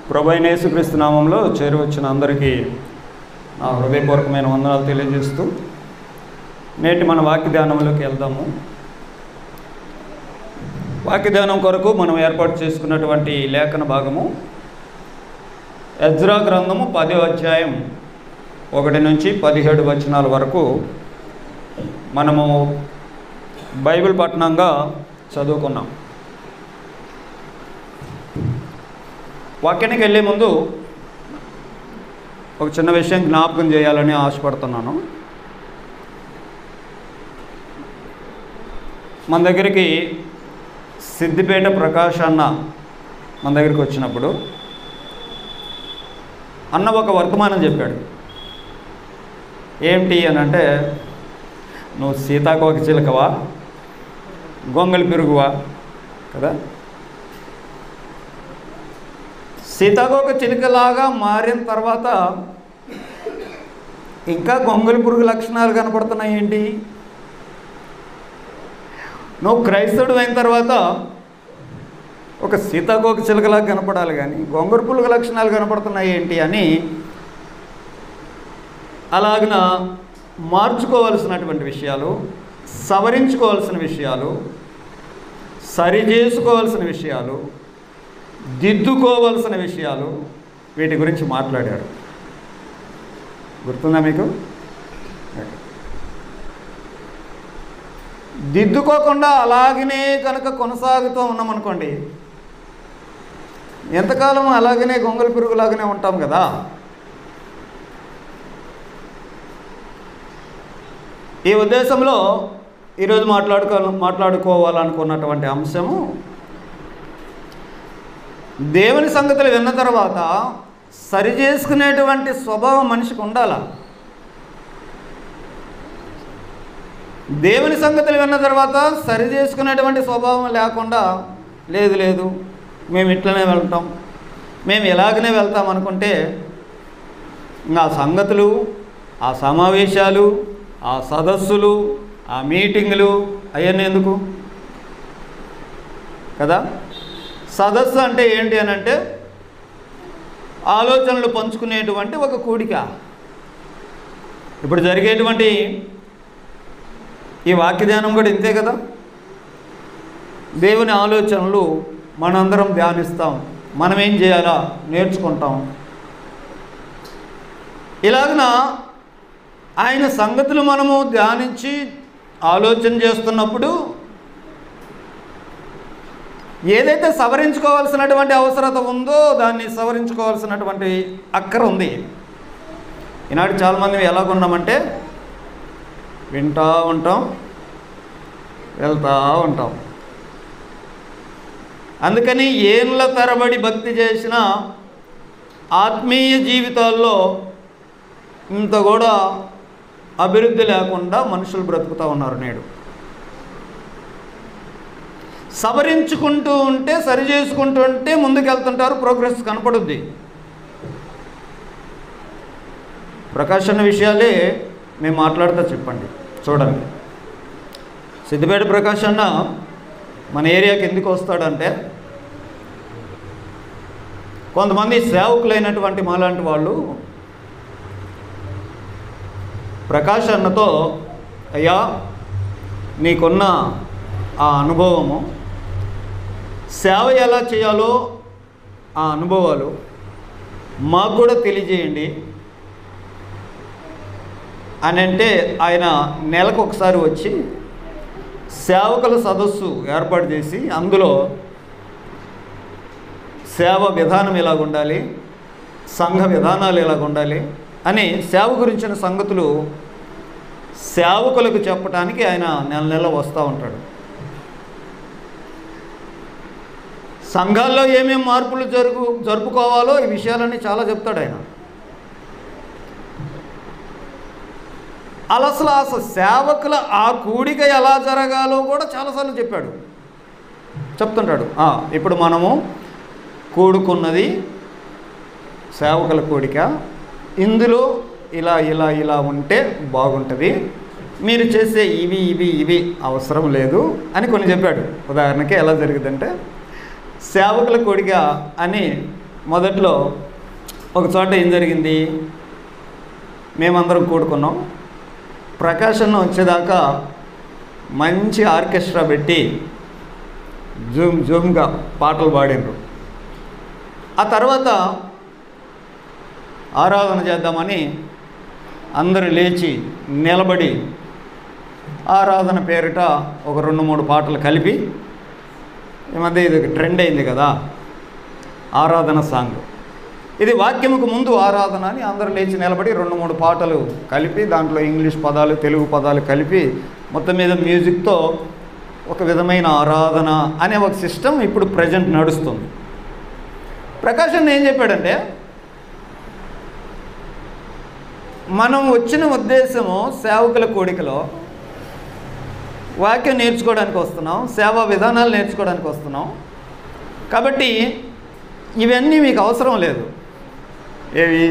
ప్రభువైన యేసుక్రీస్తు నామంలో చేరువచ్చిన అందరికీ నా హృదయపూర్వకమైన వందనాలు తెలియజేస్తూ నేటి మన వాక్య ధ్యానంలోకి వెళ్దాము. వాక్య ధ్యానం కొరకు మనం ఏర్పాటు చేసుకున్నటువంటి లేఖన భాగము ఎజ్రా గ్రంథము 10వ అధ్యాయం 1 నుంచి 17 వచనాల వరకు మనము బైబిల్ పఠనంగా చదువుకున్నాం. వాక్యానికి వెళ్ళే ముందు ఒక చిన్న విషయం జ్ఞాపకం చేయాలని ఆశపడుతున్నాను. మన దగ్గరికి సిద్దిపేట ప్రకాష్ అన్న మన దగ్గరికి వచ్చినప్పుడు అన్న ఒక వర్తమానం చెప్పాడు. ఏంటి అని అంటే, నువ్వు సీతాకోక చిలుకవా, గొంగళి పెరుగువా కదా, సీతాకోక చిలుకలాగా మారిన తర్వాత ఇంకా గొంగళి పురుగు లక్షణాలు కనపడుతున్నాయి ఏంటి? నువ్వు క్రైస్తవుడు అయిన తర్వాత ఒక సీతాకోక చిలుకలాగా కనపడాలి, కానీ గొంగళి పురుగు లక్షణాలు కనపడుతున్నాయి ఏంటి అని అలాగిన మార్చుకోవాల్సినటువంటి విషయాలు, సవరించుకోవాల్సిన విషయాలు, సరి చేసుకోవాల్సిన విషయాలు, దిద్దుకోవాల్సిన విషయాలు, వీటి గురించి మాట్లాడాడు. గుర్తుందా మీకు? దిద్దుకోకుండా అలాగనే కనుక కొనసాగుతూ ఉన్నామనుకోండి, ఎంతకాలం అలాగనే గొంగళి పురుగులాగానే ఉంటాం కదా. ఈ ఉద్దేశంలో ఈరోజు మాట్లాడుకోవాలనుకున్నటువంటి అంశము, దేవుని సంగతులు విన్న తర్వాత సరి చేసుకునేటువంటి స్వభావం మనిషికి ఉండాలా. దేవుని సంగతులు విన్న తర్వాత సరి చేసుకునేటువంటి స్వభావం లేకుండా లేదు మేము ఇట్లనే వెళ్తాం, మేము ఎలాగనే వెళ్తాం అనుకుంటే ఆ సంగతులు, ఆ సమావేశాలు, ఆ సదస్సులు, ఆ మీటింగులు అవన్నీ ఎందుకు కదా. సదస్సు అంటే ఏంటి అని అంటే, ఆలోచనలు పంచుకునేటువంటి ఒక కూడిక. ఇప్పుడు జరిగేటువంటి ఈ వాక్య ధ్యానం కూడా ఇంతే కదా. దేవుని ఆలోచనలు మనందరం ధ్యానిస్తాం, మనం ఏం చేయాలా నేర్చుకుంటాం. ఇలాగన ఆయన సంగతులు మనము ధ్యానించి ఆలోచన చేస్తున్నప్పుడు ఏదైతే సవరించుకోవాల్సినటువంటి అవసరత ఉందో దాన్ని సవరించుకోవాల్సినటువంటి అక్కర ఉంది. ఈనాడు చాలామంది ఎలాగున్నామంటే, వింటూ ఉంటాం, వెళ్తూ ఉంటాం. అందుకని ఏళ్ళ తరబడి భక్తి చేసిన ఆత్మీయ జీవితాల్లో ఇంత కూడా అభివృద్ధి లేకుండా మనుషులు బ్రతుకుతూ ఉన్నారు నేడు. సవరించుకుంటూ ఉంటే, సరి చేసుకుంటూ ఉంటే ముందుకెళ్తుంటారు, ప్రోగ్రెస్ కనపడుద్ది. ప్రకాశన విషయాలే మేము మాట్లాడుతూ చెప్పండి. చూడండి, సిద్దిపేట ప్రకాష్ అన్న మన ఏరియాకి ఎందుకు వస్తాడంటే, కొంతమంది సేవకులైనటువంటి మాలాంటి వాళ్ళు ప్రకాష్ అన్నతో, అయ్యా నీకున్న ఆ అనుభవము, సేవ ఎలా చేయాలో ఆ అనుభవాలు మాకు కూడా తెలియజేయండి అని అంటే, ఆయన నెలకు ఒకసారి వచ్చి సేవకుల సదస్సు ఏర్పాటు చేసి అందులో సేవ విధానం ఎలాగుండాలి, సంఘ విధానాలు ఎలాగుండాలి అని సేవ గురించిన సంగతులు సేవకులకు చెప్పడానికి ఆయన నెల వస్తూ ఉంటాడు. సంఘాల్లో ఏమేమి మార్పులు జరుపుకోవాలో ఈ విషయాలన్నీ చాలా చెప్తాడు ఆయన. అసలు సేవకుల ఆ కూడిక ఎలా జరగాలో కూడా చాలాసార్లు చెప్తుంటాడు. ఇప్పుడు మనము కూడుకున్నది సేవకుల కూడిక, ఇందులో ఇలా ఇలా ఇలా ఉంటే బాగుంటుంది, మీరు చేసే ఇవి ఇవి ఇవి అవసరం లేదు అని కొన్ని చెప్పాడు. ఉదాహరణకి ఎలా జరిగిందంటే, సేవకుల కూడిక అని మొదట్లో ఒక చోట ఏం జరిగింది, మేమందరం కూడుకున్నాం. ప్రకాశం వచ్చేదాకా మంచి ఆర్కెస్ట్రా పెట్టి జూమ్గా పాటలు పాడినరు. ఆ తర్వాత ఆరాధన చేద్దామని అందరూ లేచి నిలబడి ఆరాధన పేరిట ఒక 2-3 పాటలు కలిపి, ఈ మధ్య ఇది ట్రెండ్ అయింది కదా ఆరాధన సాంగ్. ఇది వాక్యముకు ముందు ఆరాధన అని అందరూ లేచి నిలబడి 2-3 పాటలు కలిపి, దాంట్లో ఇంగ్లీష్ పదాలు తెలుగు పదాలు కలిపి, మొత్తం మీద మ్యూజిక్తో ఒక విధమైన ఆరాధన అనే ఒక సిస్టమ్ ఇప్పుడు ప్రజెంట్ నడుస్తుంది. ప్రకాశం ఏం చెప్పాడంటే, మనం వచ్చిన ఉద్దేశము సేవకుల కోడికలో వాక్యం నేర్చుకోవడానికి వస్తున్నాం, సేవా విధానాలు నేర్చుకోవడానికి వస్తున్నాం. కాబట్టి ఇవన్నీ మీకు అవసరం లేదు. ఏవి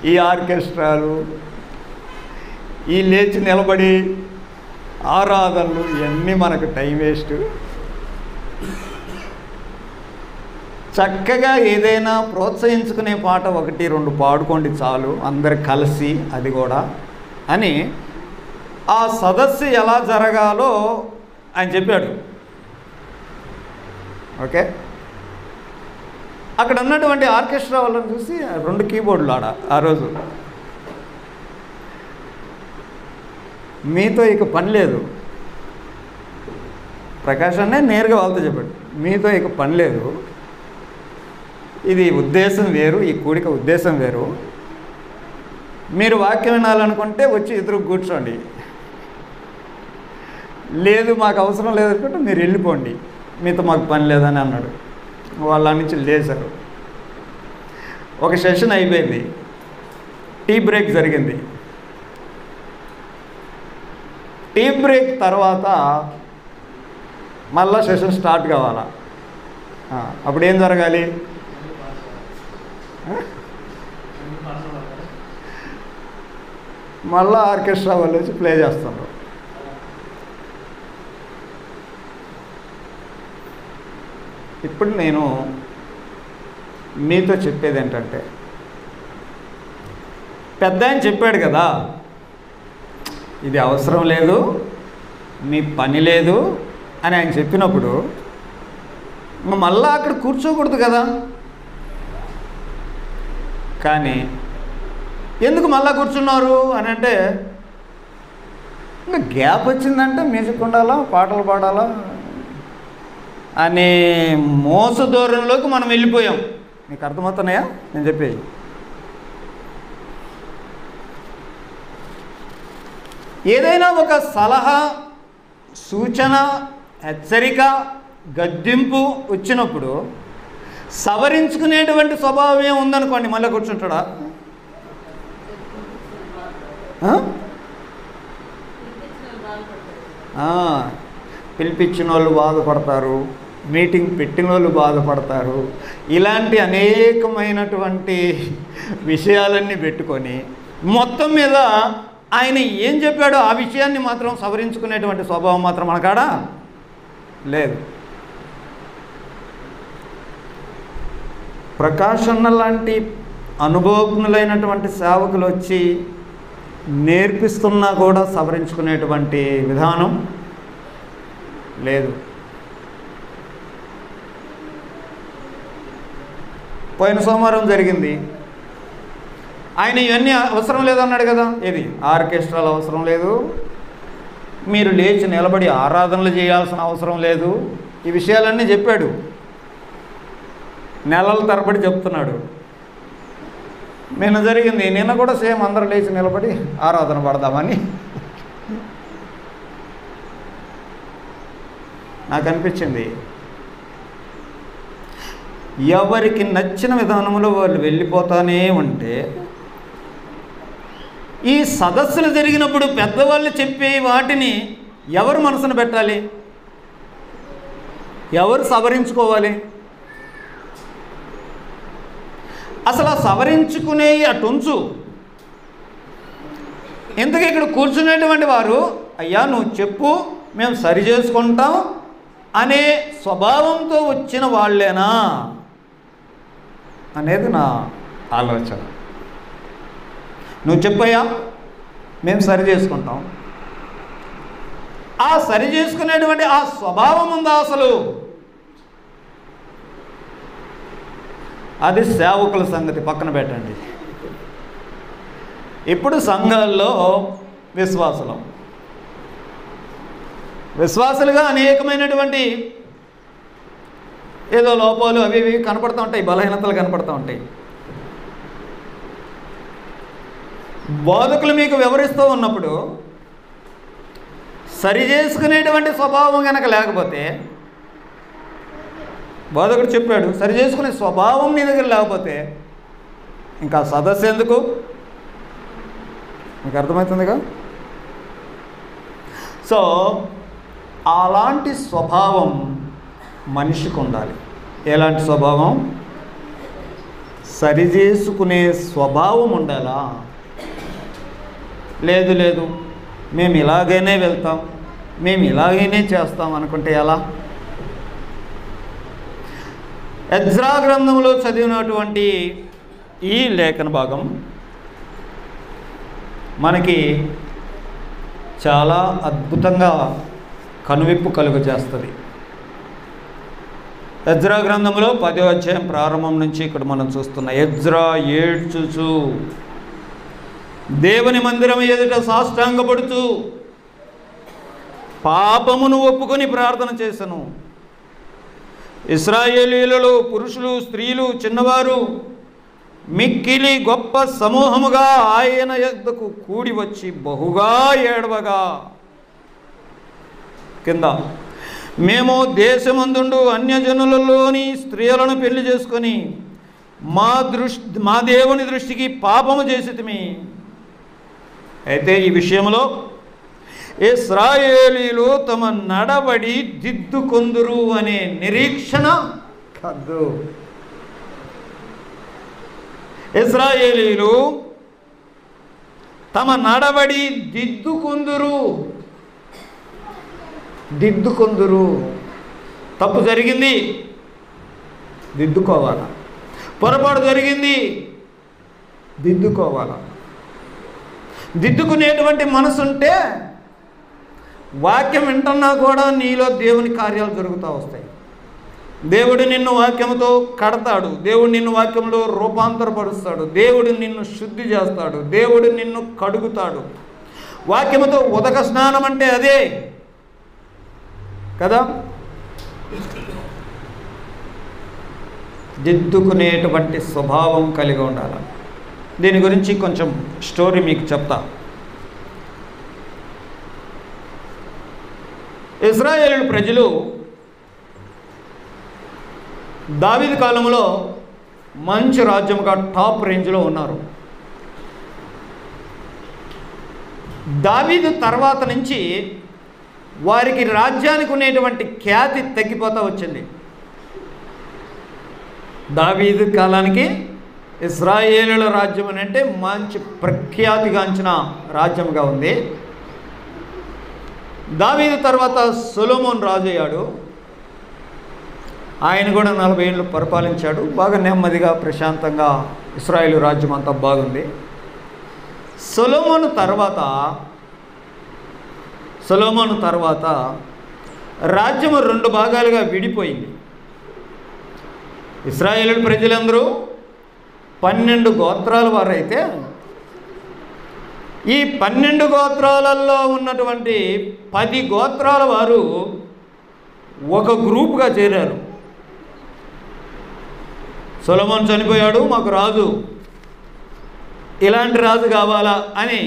ఈ ఆర్కెస్ట్రాలు, ఈ లేచి నిలబడి ఆరాధనలు, ఇవన్నీ మనకు టైం వేస్ట్. చక్కగా ఏదైనా ప్రోత్సహించుకునే పాట 1-2 పాడుకోండి చాలు, అందరు కలిసి, అది కూడా అని ఆ సదస్సు ఎలా జరగాలో ఆయన చెప్పాడు. ఓకే, అక్కడ ఉన్నటువంటి ఆర్కెస్ట్రా వాళ్ళని చూసి 2 కీబోర్డులు ఆ రోజు, మీతో ఇక పని లేదు. ప్రకాశాన్నే నేరుగా వాళ్ళతో చెప్పాడు, మీతో ఇక పని లేదు, ఇది ఉద్దేశం వేరు, ఈ కూడిక ఉద్దేశం వేరు. మీరు వాక్యం వినాలనుకుంటే వచ్చి ఎదురు కూర్చోండి, లేదు మాకు అవసరం లేదనుకుంటే మీరు వెళ్ళిపోండి, మీతో మాకు పని లేదని అన్నాడు. వాళ్ళ నుంచి లేచారు. ఒక సెషన్ అయిపోయింది, టీ బ్రేక్ జరిగింది. టీ బ్రేక్ తర్వాత మళ్ళా సెషన్ స్టార్ట్ కావాలా. అప్పుడు ఏం జరగాలి, మళ్ళా ఆర్కెస్ట్రా వాళ్ళు వచ్చి ప్లే చేస్తున్నారు. ఇప్పుడు నేను మీతో చెప్పేది ఏంటంటే, పెద్ద ఆయన చెప్పాడు కదా, ఇది అవసరం లేదు, మీ పని లేదు అని ఆయన చెప్పినప్పుడు మళ్ళా అక్కడ కూర్చోకూడదు కదా. కానీ ఎందుకు మళ్ళా కూర్చున్నారు అని అంటే, ఇంకా గ్యాప్ వచ్చిందంటే మ్యూజిక్ ఉండాలా, పాటలు పాడాలా అనే మోస ధోరణిలోకి మనం వెళ్ళిపోయాం. మీకు అర్థమవుతున్నాయా నేను చెప్పేది? ఏదైనా ఒక సలహా, సూచన, హెచ్చరిక, గద్దింపు వచ్చినప్పుడు సవరించుకునేటువంటి స్వభావం ఏముందనుకోండి, మళ్ళీ కూర్చుంటాడా? పిలిపించిన వాళ్ళు బాధపడతారు, మీటింగ్ పెట్టిన వాళ్ళు బాధపడతారు. ఇలాంటి అనేకమైనటువంటి విషయాలన్నీ పెట్టుకొని మొత్తం మీద ఆయన ఏం చెప్పాడో ఆ విషయాన్ని మాత్రం సవరించుకునేటువంటి స్వభావం మాత్రం మనకాడ లేదు. ప్రకాశన్న లాంటి అనుభవజ్ఞులైనటువంటి సేవకులు వచ్చి నేర్పిస్తున్నా కూడా సవరించుకునేటువంటి విధానం లేదు. పోయిన సోమవారం జరిగింది, ఆయన ఇవన్నీ అవసరం లేదన్నాడు కదా. ఏది ఆర్కెస్ట్రాలు అవసరం లేదు, మీరు లేచి నిలబడి ఆరాధనలు చేయాల్సిన అవసరం లేదు, ఈ విషయాలన్నీ చెప్పాడు. నెలల తరబడి చెప్తున్నాడు. నిన్న జరిగింది, నిన్న కూడా సేమ్ అందరూ లేచి నిలబడి ఆరాధన పడదామని నాకు అనిపించింది. ఎవరికి నచ్చిన విధానంలో వాళ్ళు వెళ్ళిపోతానే ఉంటే, ఈ సదస్సులు జరిగినప్పుడు పెద్దవాళ్ళు చెప్పే వాటిని ఎవరు మనసును పెట్టాలి, ఎవరు సవరించుకోవాలి? అసలు ఆ సవరించుకునే అటుంచు, ఇంతకీ ఇక్కడ కూర్చునేటువంటి వారు అయ్యా నువ్వు చెప్పు మేము సరి చేసుకుంటాం అనే స్వభావంతో వచ్చిన వాళ్ళేనా? అనేది నా ఆలోచన. నువ్వు చెప్పయ్యా, మేము సరి చేసుకుంటాం. ఆ సరి చేసుకునేటువంటి ఆ స్వభావం ఉందా అసలు? అది సేవకుల సంగతి పక్కన పెట్టండి. ఇప్పుడు సంఘాల్లో విశ్వాసులుగా అనేకమైనటువంటి ఏదో లోపాలు అవి ఇవి కనపడుతూ ఉంటాయి, బలహీనతలు కనపడుతూ ఉంటాయి. బోధకులు మీకు వివరిస్తూ ఉన్నప్పుడు సరి చేసుకునేటువంటి స్వభావం కనుక లేకపోతే, బోధకుడు చెప్పాడు సరి చేసుకునే స్వభావం నీ దగ్గర లేకపోతే ఇంకా సదస్సు ఎందుకు? మీకు అర్థమవుతుందిగా? సో అలాంటి స్వభావం మనిషికి ఉండాలి. ఎలాంటి స్వభావం? సరి చేసుకునే స్వభావం ఉండాలా? లేదు మేము ఇలాగైనా వెళ్తాం, మేము ఇలాగైనా చేస్తాం అనుకుంటే ఎలా? ఎజ్రా గ్రంథంలో చదివినటువంటి ఈ లేఖన భాగం మనకి చాలా అద్భుతంగా కనువిప్పు కలుగజేస్తుంది. ఎజ్రా గ్రంథంలో 10వ అధ్యాయం ప్రారంభం నుంచి ఇక్కడ మనం చూస్తున్న ఎజ్రా ఏడ్చుచు దేవుని మందిరం ఎదుట సాష్టాంగపడుతూ పాపమును ఒప్పుకొని ప్రార్థన చేసెను. ఇశ్రాయేలీయులలో పురుషులు, స్త్రీలు, చిన్నవారు మిక్కిలి గొప్ప సమూహముగా ఆయన యొద్దకు కూడి వచ్చి బహుగా ఏడవగా, కింద మేము దేశమందుండు అన్యజనులలోని స్త్రీలను పెళ్లి చేసుకొని మా దేవుని దృష్టికి పాపము చేసితిమి. అయితే ఈ విషయంలో ఇశ్రాయేలీయులు తమ నడవడి దిద్దుకొందురు అనే నిరీక్షణ కాదు. ఇశ్రాయేలీయులు తమ నడవడి దిద్దుకొందురు. తప్పు జరిగింది, దిద్దుకోవాలా. పొరపాటు జరిగింది, దిద్దుకోవాలా. దిద్దుకునేటువంటి మనసుంటే వాక్యం వింటున్నా కూడా నీలో దేవుని కార్యాలు జరుగుతూ వస్తాయి. దేవుడు నిన్ను వాక్యంతో కడతాడు, దేవుడు నిన్ను వాక్యంలో రూపాంతరపరుస్తాడు, దేవుడు నిన్ను శుద్ధి చేస్తాడు, దేవుడు నిన్ను కడుగుతాడు. వాక్యముతో ఉదక స్నానం అంటే అదే కదా. దిద్దుకునేటువంటి స్వభావం కలిగి ఉండాలి. దీని గురించి కొంచెం స్టోరీ మీకు చెప్తా. ఇశ్రాయేలు ప్రజలు దావీదు కాలంలో మంచి రాజ్యముగా టాప్ రేంజ్లో ఉన్నారు. దావీదు తర్వాత నుంచి వారికి రాజ్యానికి ఉండేటువంటి ఖ్యాతి తగ్గిపోతూ వచ్చింది. దావీదు కాలానికి ఇశ్రాయేలుల రాజ్యం అని అంటే మంచి ప్రఖ్యాతిగాంచిన రాజ్యంగా ఉంది. దావీదు తర్వాత సొలొమోన్ రాజు అయ్యాడు. ఆయన కూడా 40 ఏళ్ళు పరిపాలించాడు. బాగా నెమ్మదిగా ప్రశాంతంగా ఇశ్రాయేలు రాజ్యం అంతా బాగుంది. సొలొమోను తర్వాత రాజ్యము 2 భాగాలుగా విడిపోయింది. ఇశ్రాయేలు ప్రజలందరూ 12 గోత్రాల వారైతే ఈ 12 గోత్రాలలో ఉన్నటువంటి 10 గోత్రాల వారు ఒక గ్రూపుగా చేరారు. సొలొమోన్ చనిపోయాడు, మాకు రాజు, ఇలాంటి రాజు కావాలా అని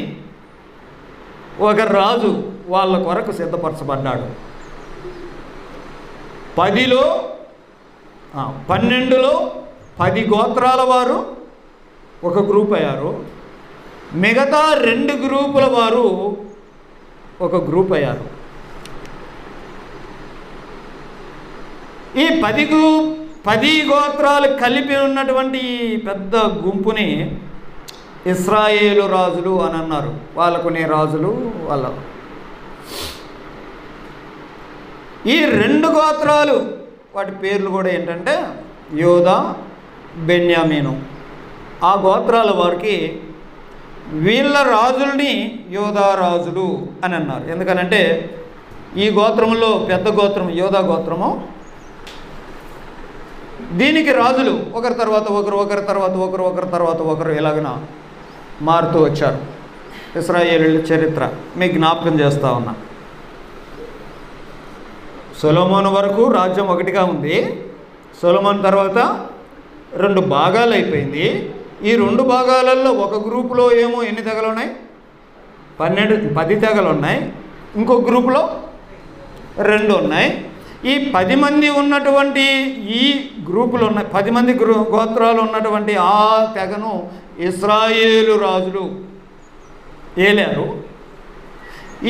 ఒక రాజు వాళ్ళ కొరకు సిద్ధపరచబడ్డాడు. 12లో 10 గోత్రాల వారు ఒక గ్రూప్ అయ్యారు, మిగతా 2 గ్రూపుల వారు ఒక గ్రూప్ అయ్యారు. ఈ 10 గోత్రాలు కలిపి ఉన్నటువంటి పెద్ద గుంపుని ఇశ్రాయేలు రాజులు అని అన్నారు. వాళ్ళకునే రాజులు వాళ్ళ. ఈ 2 గోత్రాలు వాటి పేర్లు కూడా ఏంటంటే యోధా, బెన్యామీను, ఆ గోత్రాల వారికి వీళ్ళ రాజుల్ని యోధా రాజులు అని అన్నారు. ఎందుకనంటే ఈ గోత్రంలో పెద్ద గోత్రం యోధా గోత్రము, దీనికి రాజులు ఒకరి తర్వాత ఒకరు, ఒకరి తర్వాత ఒకరు, ఒకరి తర్వాత ఒకరు ఇలాగన మారుతూ వచ్చారు. ఇశ్రాయేలీయుల చరిత్ర మీకు జ్ఞాపకం చేస్తూ ఉన్నా. సొలొమోను వరకు రాజ్యం ఒకటిగా ఉంది. సొలొమోను తర్వాత 2 భాగాలు అయిపోయింది. ఈ 2 భాగాలలో ఒక గ్రూపులో ఏమో ఎన్ని తెగలు ఉన్నాయి? 10 తెగలు ఉన్నాయి. ఇంకో గ్రూపులో 2 ఉన్నాయి. ఈ 10 మంది ఉన్నటువంటి ఈ గ్రూపులు ఉన్నాయి, 10 మంది గోత్రాలు ఉన్నటువంటి ఆ తెగను ఇశ్రాయేలు రాజులు ఏలారు.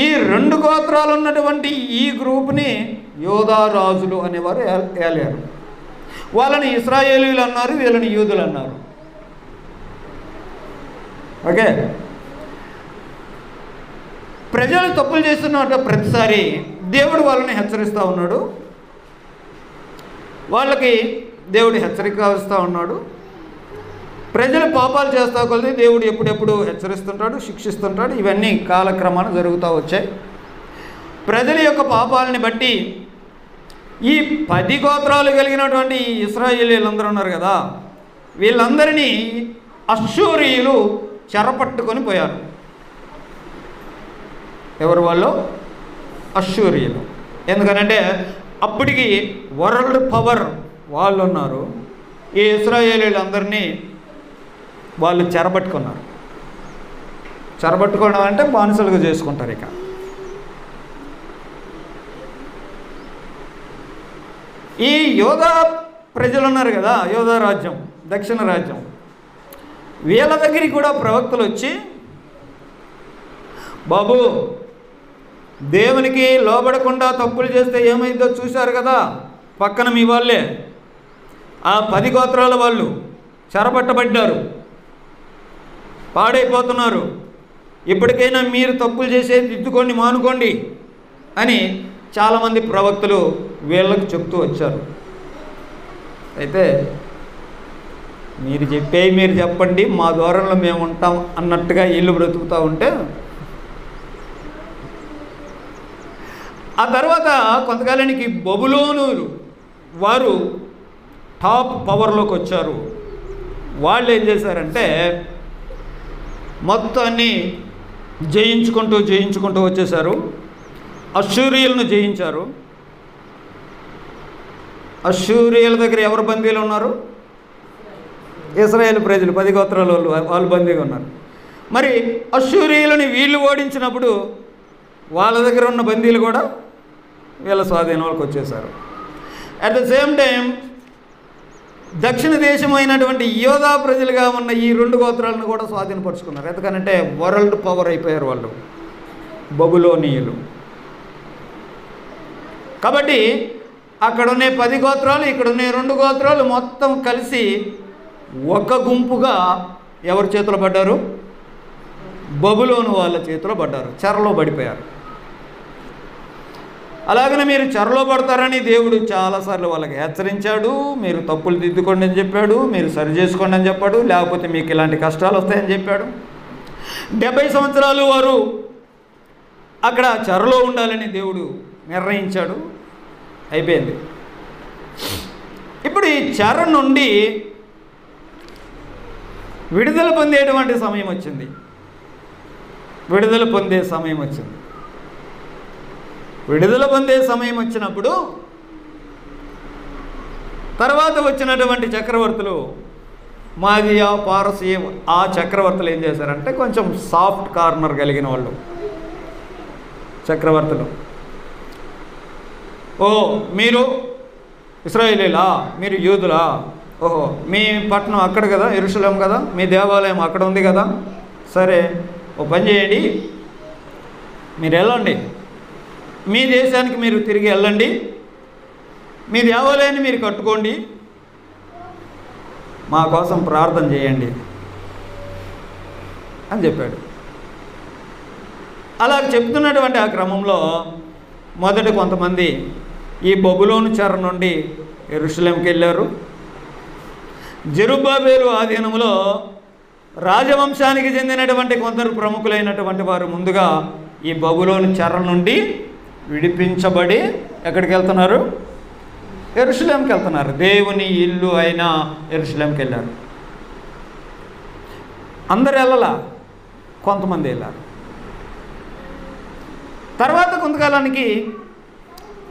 ఈ 2 గోత్రాలు ఉన్నటువంటి ఈ గ్రూప్ని యోధా రాజులు అనేవారు ఏలారు. వాళ్ళని ఇశ్రాయేలీయులు అన్నారు, వీళ్ళని యూదులు అన్నారు. ఓకే, ప్రజలు తప్పులు చేస్తున్న ప్రతిసారి దేవుడు వాళ్ళని హెచ్చరిస్తూ ఉన్నాడు. వాళ్ళకి దేవుడు హెచ్చరిక ఇస్తూ ఉన్నాడు. ప్రజలు పాపాలు చేస్తా కొద్దీ దేవుడు ఎప్పుడెప్పుడు హెచ్చరిస్తుంటాడు, శిక్షిస్తుంటాడు. ఇవన్నీ కాలక్రమాన జరుగుతూ వచ్చాయి. ప్రజల యొక్క పాపాలని బట్టి ఈ 10 గోత్రాలు కలిగినటువంటి ఇశ్రాయేలీయులందరూ ఉన్నారు కదా, వీళ్ళందరినీ అష్షూరీయులు చెరపట్టుకొని పోయారు. ఎవరు వాళ్ళు? అష్షూరీయులు. ఎందుకనంటే అప్పటికి వరల్డ్ పవర్ వాళ్ళు ఉన్నారు. ఈ ఇశ్రాయేలీయులందరినీ వాళ్ళు చెరబట్టుకున్నారు. చెరబట్టుకోవడం అంటే బానిసలుగా చేసుకుంటారు. ఇక ఈ యోధా ప్రజలు ఉన్నారు కదా, యోధా రాజ్యం, దక్షిణ రాజ్యం, వీళ్ళ దగ్గరికి కూడా ప్రవక్తలు వచ్చి, బాబు దేవునికి లోబడకుండా తప్పులు చేస్తే ఏమైందో చూశారు కదా, పక్కన మీ వాళ్ళే ఆ 10 గోత్రాల వాళ్ళు చెరపట్టబడ్డారు, పాడైపోతున్నారు. ఇప్పటికైనా మీరు తప్పులు చేసేది దిద్దుకోండి, మానుకోండి అని చాలామంది ప్రవక్తలు వీళ్ళకు చెప్తూ వచ్చారు. అయితే మీరు చెప్పండి, మా దూరంలో మేము ఉంటాం అన్నట్టుగా వీళ్ళు బ్రతుకుతూ ఉంటే, ఆ తర్వాత కొంతకాలానికి బబులోనులు వారు టాప్ పవర్లోకి వచ్చారు. వాళ్ళు ఏం చేశారంటే మొత్తాన్ని జయించుకుంటూ వచ్చేసారు. అష్షూరీయులను జయించారు. అష్షూరీయుల దగ్గర ఎవరు బందీలు ఉన్నారు? ఇశ్రాయేలు ప్రజలు, 10 గోత్రాల వాళ్ళు బందీగా ఉన్నారు. మరి అష్షూరీయులని వీళ్ళు ఓడించినప్పుడు వాళ్ళ దగ్గర ఉన్న బందీలు కూడా వీళ్ళ స్వాధీనంలోకి వచ్చేసారు. అట్ ద సేమ్ టైం దక్షిణ దేశమైనటువంటి యోధా ప్రజలుగా ఉన్న ఈ 2 గోత్రాలను కూడా స్వాధీనపరుచుకున్నారు. ఎందుకనంటే వరల్డ్ పవర్ అయిపోయారు వాళ్ళు, బబులోనీయులు. కాబట్టి అక్కడున్నే 10 గోత్రాలు, ఇక్కడున్నే 2 గోత్రాలు మొత్తం కలిసి ఒక గుంపుగా ఎవరి చేతిలో పడ్డారు? బబులోను వాళ్ళ చేతిలో పడ్డారు, చెరలో పడిపోయారు. అలాగనే మీరు చెరలో పడతారని దేవుడు చాలాసార్లు వాళ్ళకి హెచ్చరించాడు. మీరు తప్పులు దిద్దుకోండి అని చెప్పాడు, మీరు సరి చేసుకోండి అని చెప్పాడు, లేకపోతే మీకు ఇలాంటి కష్టాలు వస్తాయని చెప్పాడు. 70 సంవత్సరాలు వారు అక్కడ చెరలో ఉండాలని దేవుడు నిర్ణయించాడు. అయిపోయింది. ఇప్పుడు ఈ చెర నుండి విడుదల పొందేటువంటి సమయం వచ్చింది. విడుదల పొందే సమయం వచ్చింది. విడుదల పొందే సమయం వచ్చినప్పుడు తర్వాత వచ్చినటువంటి చక్రవర్తులు, మాదియా, పారసీయ, ఆ చక్రవర్తులు ఏం చేశారంటే కొంచెం సాఫ్ట్ కార్నర్ కలిగిన వాళ్ళు చక్రవర్తులు. ఓ మీరు ఇశ్రాయేలీలా, మీరు యూదులా, ఓహో మీ పట్టణం అక్కడ కదా, యెరూషలేం కదా, మీ దేవాలయం అక్కడ ఉంది కదా, సరే ఓ పని చేయండి, మీరు వెళ్ళండి, మీ దేశానికి మీరు తిరిగి వెళ్ళండి, మీ దేవాలయాన్ని మీరు కట్టుకోండి, మా కోసం ప్రార్థన చేయండి అని చెప్పాడు. అలా చెప్తున్నటువంటి ఆ క్రమంలో మొదట కొంతమంది ఈ బబులోను చెర నుండి యెరూషలేంకి వెళ్ళారు. జెరుబ్బాబేలు ఆధీనంలో రాజవంశానికి చెందినటువంటి కొందరు ప్రముఖులైనటువంటి వారు ముందుగా ఈ బబులోను చెర నుండి విడిపించబడి ఎక్కడికి వెళ్తున్నారు? యెరూషలేంకి వెళ్తున్నారు. దేవుని ఇల్లు అయిన యెరూషలేంకి వెళ్ళారు. అందరు వెళ్ళలా, కొంతమంది వెళ్ళారు. తర్వాత కొంతకాలానికి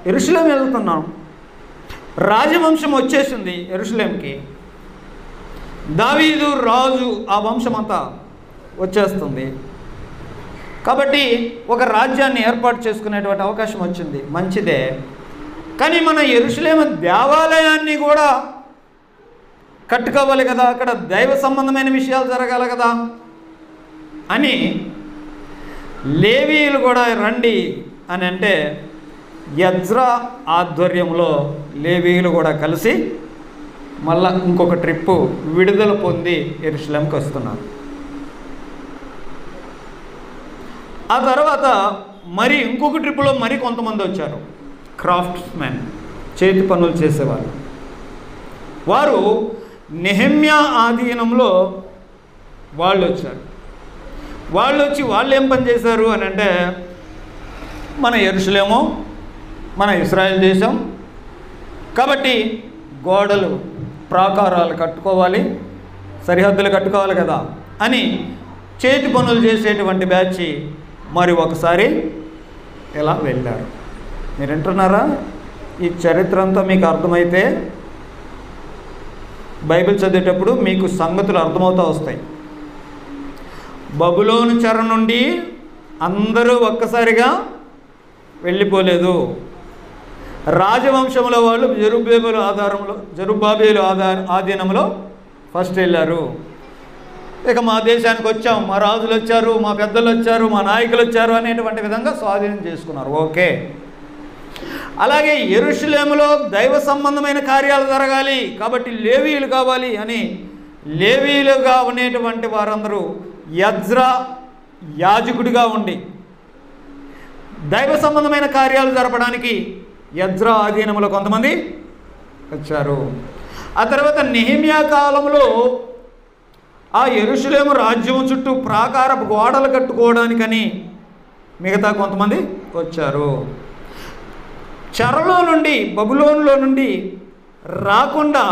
యెరూషలేం వెళ్తున్నాం, రాజవంశం వచ్చేసింది యెరూషలేంకి. దావీదు రాజు, ఆ వంశం అంతా వచ్చేస్తుంది. కాబట్టి ఒక రాజ్యాన్ని ఏర్పాటు చేసుకునేటువంటి అవకాశం వచ్చింది, మంచిదే. కానీ మన యెరూషలేము దేవాలయాన్ని కూడా కట్టుకోవాలి కదా, అక్కడ దైవ సంబంధమైన విషయాలు జరగాలి కదా అని లేవీయులు కూడా రండి అని అంటే యజ్రా ఆధ్వర్యంలో లేవీయులు కూడా కలిసి మళ్ళా ఇంకొక ట్రిప్పు విడుదల పొంది యెరూషలేంకి వస్తున్నారు. ఆ తర్వాత మరి ఇంకొక ట్రిప్పులో మరి కొంతమంది వచ్చారు, క్రాఫ్ట్స్మెన్, చేతి పనులు చేసేవాళ్ళు. వారు నెహెమ్యా ఆధీనంలో వాళ్ళు వచ్చారు. వాళ్ళు వచ్చి వాళ్ళు ఏం పని చేశారు అని అంటే, మన యెరూషలేము మన ఇశ్రాయేల్ దేశం కాబట్టి గోడలు ప్రాకారాలు కట్టుకోవాలి, సరిహద్దులు కట్టుకోవాలి కదా అని చేతి పనులు చేసేటువంటి బ్యాచ్ మరి ఒకసారి ఇలా వెళ్ళారు. మీరు వింటున్నారా? ఈ చరిత్ర అంతా మీకు అర్థమైతే బైబిల్ చదివేటప్పుడు మీకు సంగతులు అర్థమవుతూ వస్తాయి. బబులోను చెర నుండి అందరూ ఒక్కసారిగా వెళ్ళిపోలేదు. రాజవంశంలో వాళ్ళు జెరుబ్బాబేలు ఆధీనంలో ఫస్ట్ వెళ్ళారు. ఇక మా దేశానికి వచ్చాం, మా రాజులు వచ్చారు, మా పెద్దలు వచ్చారు, మా నాయకులు వచ్చారు అనేటువంటి విధంగా స్వాధీనం చేసుకున్నారు. ఓకే. అలాగే యెరూషలేములో దైవ సంబంధమైన కార్యాలు జరగాలి కాబట్టి లేవీయులు కావాలి అని లేవీయులుగా ఉండేటువంటి వారందరూ యజ్రా యాజకుడిగా ఉండి దైవ సంబంధమైన కార్యాలు జరపడానికి యజ్రా ఆధీనంలో కొంతమంది వచ్చారు. ఆ తర్వాత నెహెమ్యా కాలంలో ఆ యెరూషలేము రాజ్యం చుట్టూ ప్రాకారపు గోడలు కట్టుకోవడానికని మిగతా కొంతమంది వచ్చారు. చెరలో నుండి బబులోనులో నుండి రాకుండా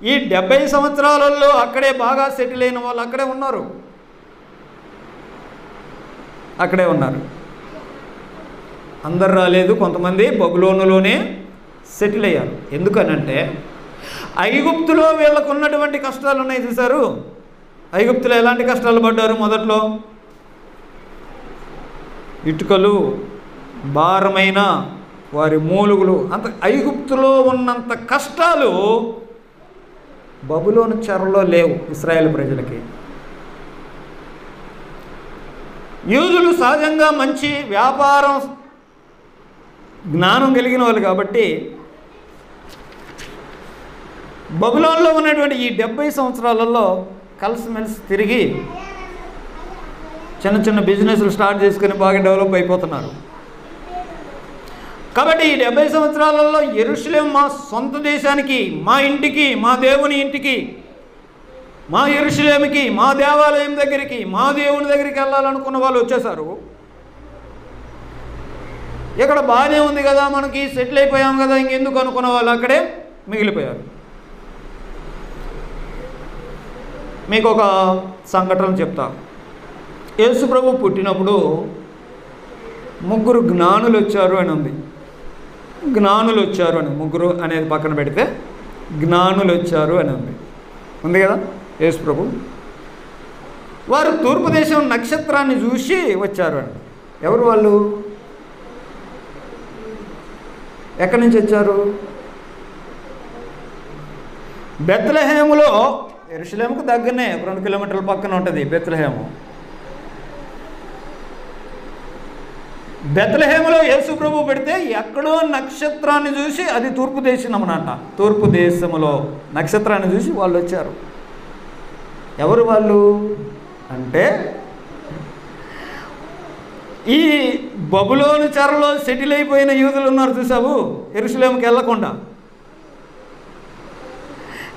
ఈ 70 సంవత్సరాలలో అక్కడే బాగా సెటిల్ అయిన వాళ్ళు అక్కడే ఉన్నారు. అందరు రాలేదు, కొంతమంది బబులోనులోనే సెటిల్ అయ్యారు. ఎందుకనంటే ఐగుప్తులో వీళ్ళకు ఉన్నటువంటి కష్టాలు ఉన్నాయి చూసారు. ఐగుప్తులో ఎలాంటి కష్టాలు పడ్డారు? మొదట్లో ఇటుకలు, భారమైన వారి మూలుగులు, అంత ఐగుప్తులో ఉన్నంత కష్టాలు బబులోను చెరలో లేవు ఇశ్రాయేల్ ప్రజలకి. యూదులు సహజంగా మంచి వ్యాపారం జ్ఞానం కలిగిన వాళ్ళు కాబట్టి బబులోన్లో ఉన్నటువంటి ఈ 70 సంవత్సరాలలో కలిసిమెలిసి తిరిగి చిన్న చిన్న బిజినెస్లు స్టార్ట్ చేసుకుని బాగా డెవలప్ అయిపోతున్నారు. కాబట్టి ఈ 70 సంవత్సరాలలో యెరూషలేం మా సొంత దేశానికి, మా ఇంటికి, మా దేవుని ఇంటికి, మా యెరూషలేముకి, మా దేవాలయం దగ్గరికి, మా దేవుని దగ్గరికి వెళ్ళాలనుకున్న వాళ్ళు వచ్చేసారు. ఇక్కడ బాగానే ఉంది కదా, మనకి సెటిల్ అయిపోయాం కదా, ఇంకెందుకు అనుకున్న వాళ్ళు అక్కడే మిగిలిపోయారు. మీకు ఒక సంఘటన చెప్తా. యేసు ప్రభు పుట్టినప్పుడు 3 జ్ఞానులు వచ్చారు అని ఉంది. జ్ఞానులు వచ్చారు అని, 3 అనేది పక్కన పెడితే జ్ఞానులు వచ్చారు అని ఉంది కదా యేసు ప్రభు. వారు తూర్పు దేశం నక్షత్రాన్ని చూసి వచ్చారు అండి. ఎవరు వాళ్ళు? ఎక్కడి నుంచి వచ్చారు? బెత్లెహేములో, యెరూషలేముకు దగ్గరనే 2 కిలోమీటర్ల పక్కన ఉంటుంది బెత్లెహేము. బెత్లెహేములో యేసు ప్రభు పెడితే ఎక్కడో నక్షత్రాన్ని చూసి, అది తూర్పు దేశం అన్నమాట, తూర్పు దేశంలో నక్షత్రాన్ని చూసి వాళ్ళు వచ్చారు. ఎవరు వాళ్ళు అంటే ఈ బబులోను చెరలో సెటిల్ అయిపోయిన యూదులు ఉన్నారు చూసావు, యెరూషలేముకి వెళ్ళకుండా.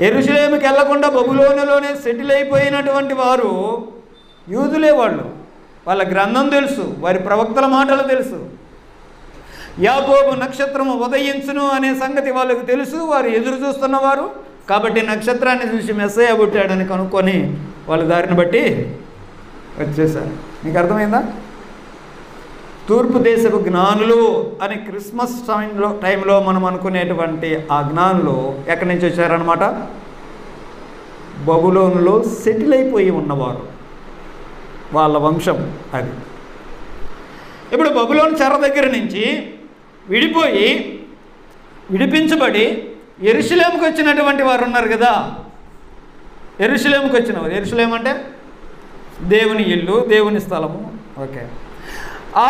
యెరూషలేముకి వెళ్లకుండా బబులోనులోనే సెటిల్ అయిపోయినటువంటి వారు యూదులే. వాళ్ళ గ్రంథం తెలుసు, వారి ప్రవక్తల మాటలు తెలుసు. యాకోబు నక్షత్రము ఉదయించును అనే సంగతి వాళ్ళకు తెలుసు, వారు ఎదురు చూస్తున్నవారు. కాబట్టి నక్షత్రాన్ని చూసి మెస్సయ్య పుట్టాడని కనుక్కొని వాళ్ళ దారిని బట్టి వచ్చేసారు. మీకు అర్థమైందా? తూర్పు దేశపు జ్ఞానులు అని క్రిస్మస్ టైంలో మనం అనుకునేటువంటి ఆ జ్ఞానులు ఎక్కడి నుంచి వచ్చారనమాట? బబులోనులో సెటిల్ అయిపోయి ఉన్నవారు, వాళ్ళ వంశం అది. ఇప్పుడు బబులోను చెర దగ్గర నుంచి విడిపించబడి యెరూషలేముకు వచ్చినటువంటి వారు ఉన్నారు కదా. యెరూషలేముకు వచ్చినవారు, యెరూషలేం అంటే దేవుని ఇల్లు, దేవుని స్థలము. ఓకే, ఆ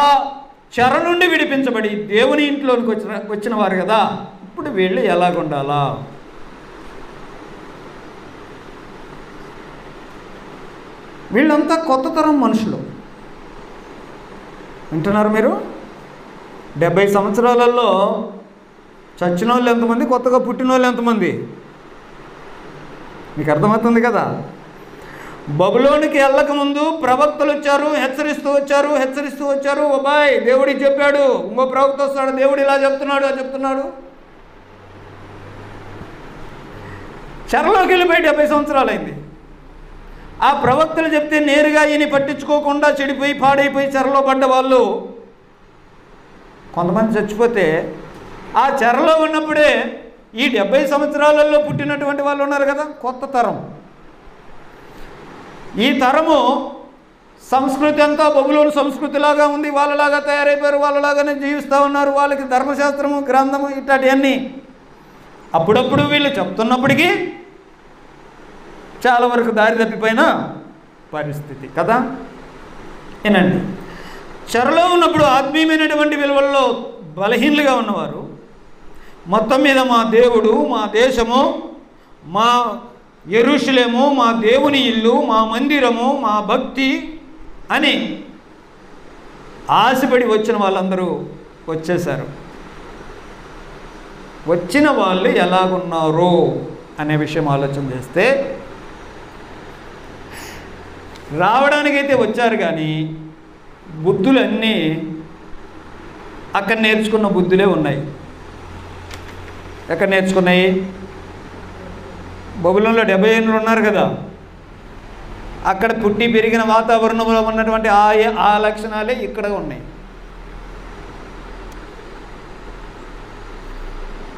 చెర నుండి విడిపించబడి దేవుని ఇంట్లోనికి వచ్చిన వారు కదా. ఇప్పుడు వీళ్ళు ఎలాగుండాలా? వీళ్ళంతా కొత్త తరం మనుషులు. వింటున్నారు మీరు? 70 సంవత్సరాలలో చచ్చిన వాళ్ళు ఎంతమంది, కొత్తగా పుట్టిన వాళ్ళు ఎంతమంది? మీకు అర్థమవుతుంది కదా. బబులోనికి వెళ్ళకముందు ప్రవక్తలు వచ్చారు, హెచ్చరిస్తూ వచ్చారు. ఓ బాయ్, దేవుడికి చెప్పాడు, ఇంకో ప్రవక్త వస్తాడు, దేవుడు ఇలా చెప్తున్నాడు, అది చెప్తున్నాడు. చెరలోకి వెళ్ళిపోయి 70 సంవత్సరాలైంది. ఆ ప్రవక్తలు చెప్తే నేరుగా ఈయన పట్టించుకోకుండా చెడిపోయి పాడైపోయి చెరలో పడ్డ వాళ్ళు కొంతమంది చచ్చిపోతే, ఆ చెరలో ఉన్నప్పుడే ఈ 70 సంవత్సరాలలో పుట్టినటువంటి వాళ్ళు ఉన్నారు కదా, కొత్త తరం. ఈ తరము సంస్కృతి అంతా బబులోను సంస్కృతిలాగా ఉంది, వాళ్ళలాగా తయారైపోయారు, వాళ్ళలాగానే జీవిస్తూ ఉన్నారు. వాళ్ళకి ధర్మశాస్త్రము, గ్రంథము ఇట్లాంటివన్నీ అప్పుడప్పుడు వీళ్ళు చెప్తున్నప్పటికీ చాలా వరకు దారి తప్పిపోయిన పరిస్థితి కదా. ఏనండి, చెరలో ఉన్నప్పుడు ఆత్మీయమైనటువంటి విలువల్లో బలహీనులుగా ఉన్నవారు మొత్తం మీద మా దేవుడు, మా దేశము, మా యెరూషలేము, మా దేవుని ఇల్లు, మా మందిరము, మా భక్తి అని ఆశపడి వచ్చిన వాళ్ళందరూ వచ్చేశారు. వచ్చిన వాళ్ళు ఎలాగున్నారు అనే విషయం ఆలోచన చేస్తే, రావడానికైతే వచ్చారు కానీ బుద్ధులన్నీ అక్కడ నేర్చుకున్న బుద్ధులే ఉన్నాయి. ఎక్కడ నేర్చుకున్నాయి? బబులోనులో 70 ఏళ్ళు ఉన్నారు కదా, అక్కడ పుట్టి పెరిగిన వాతావరణంలో ఉన్నటువంటి ఆ లక్షణాలే ఇక్కడ ఉన్నాయి.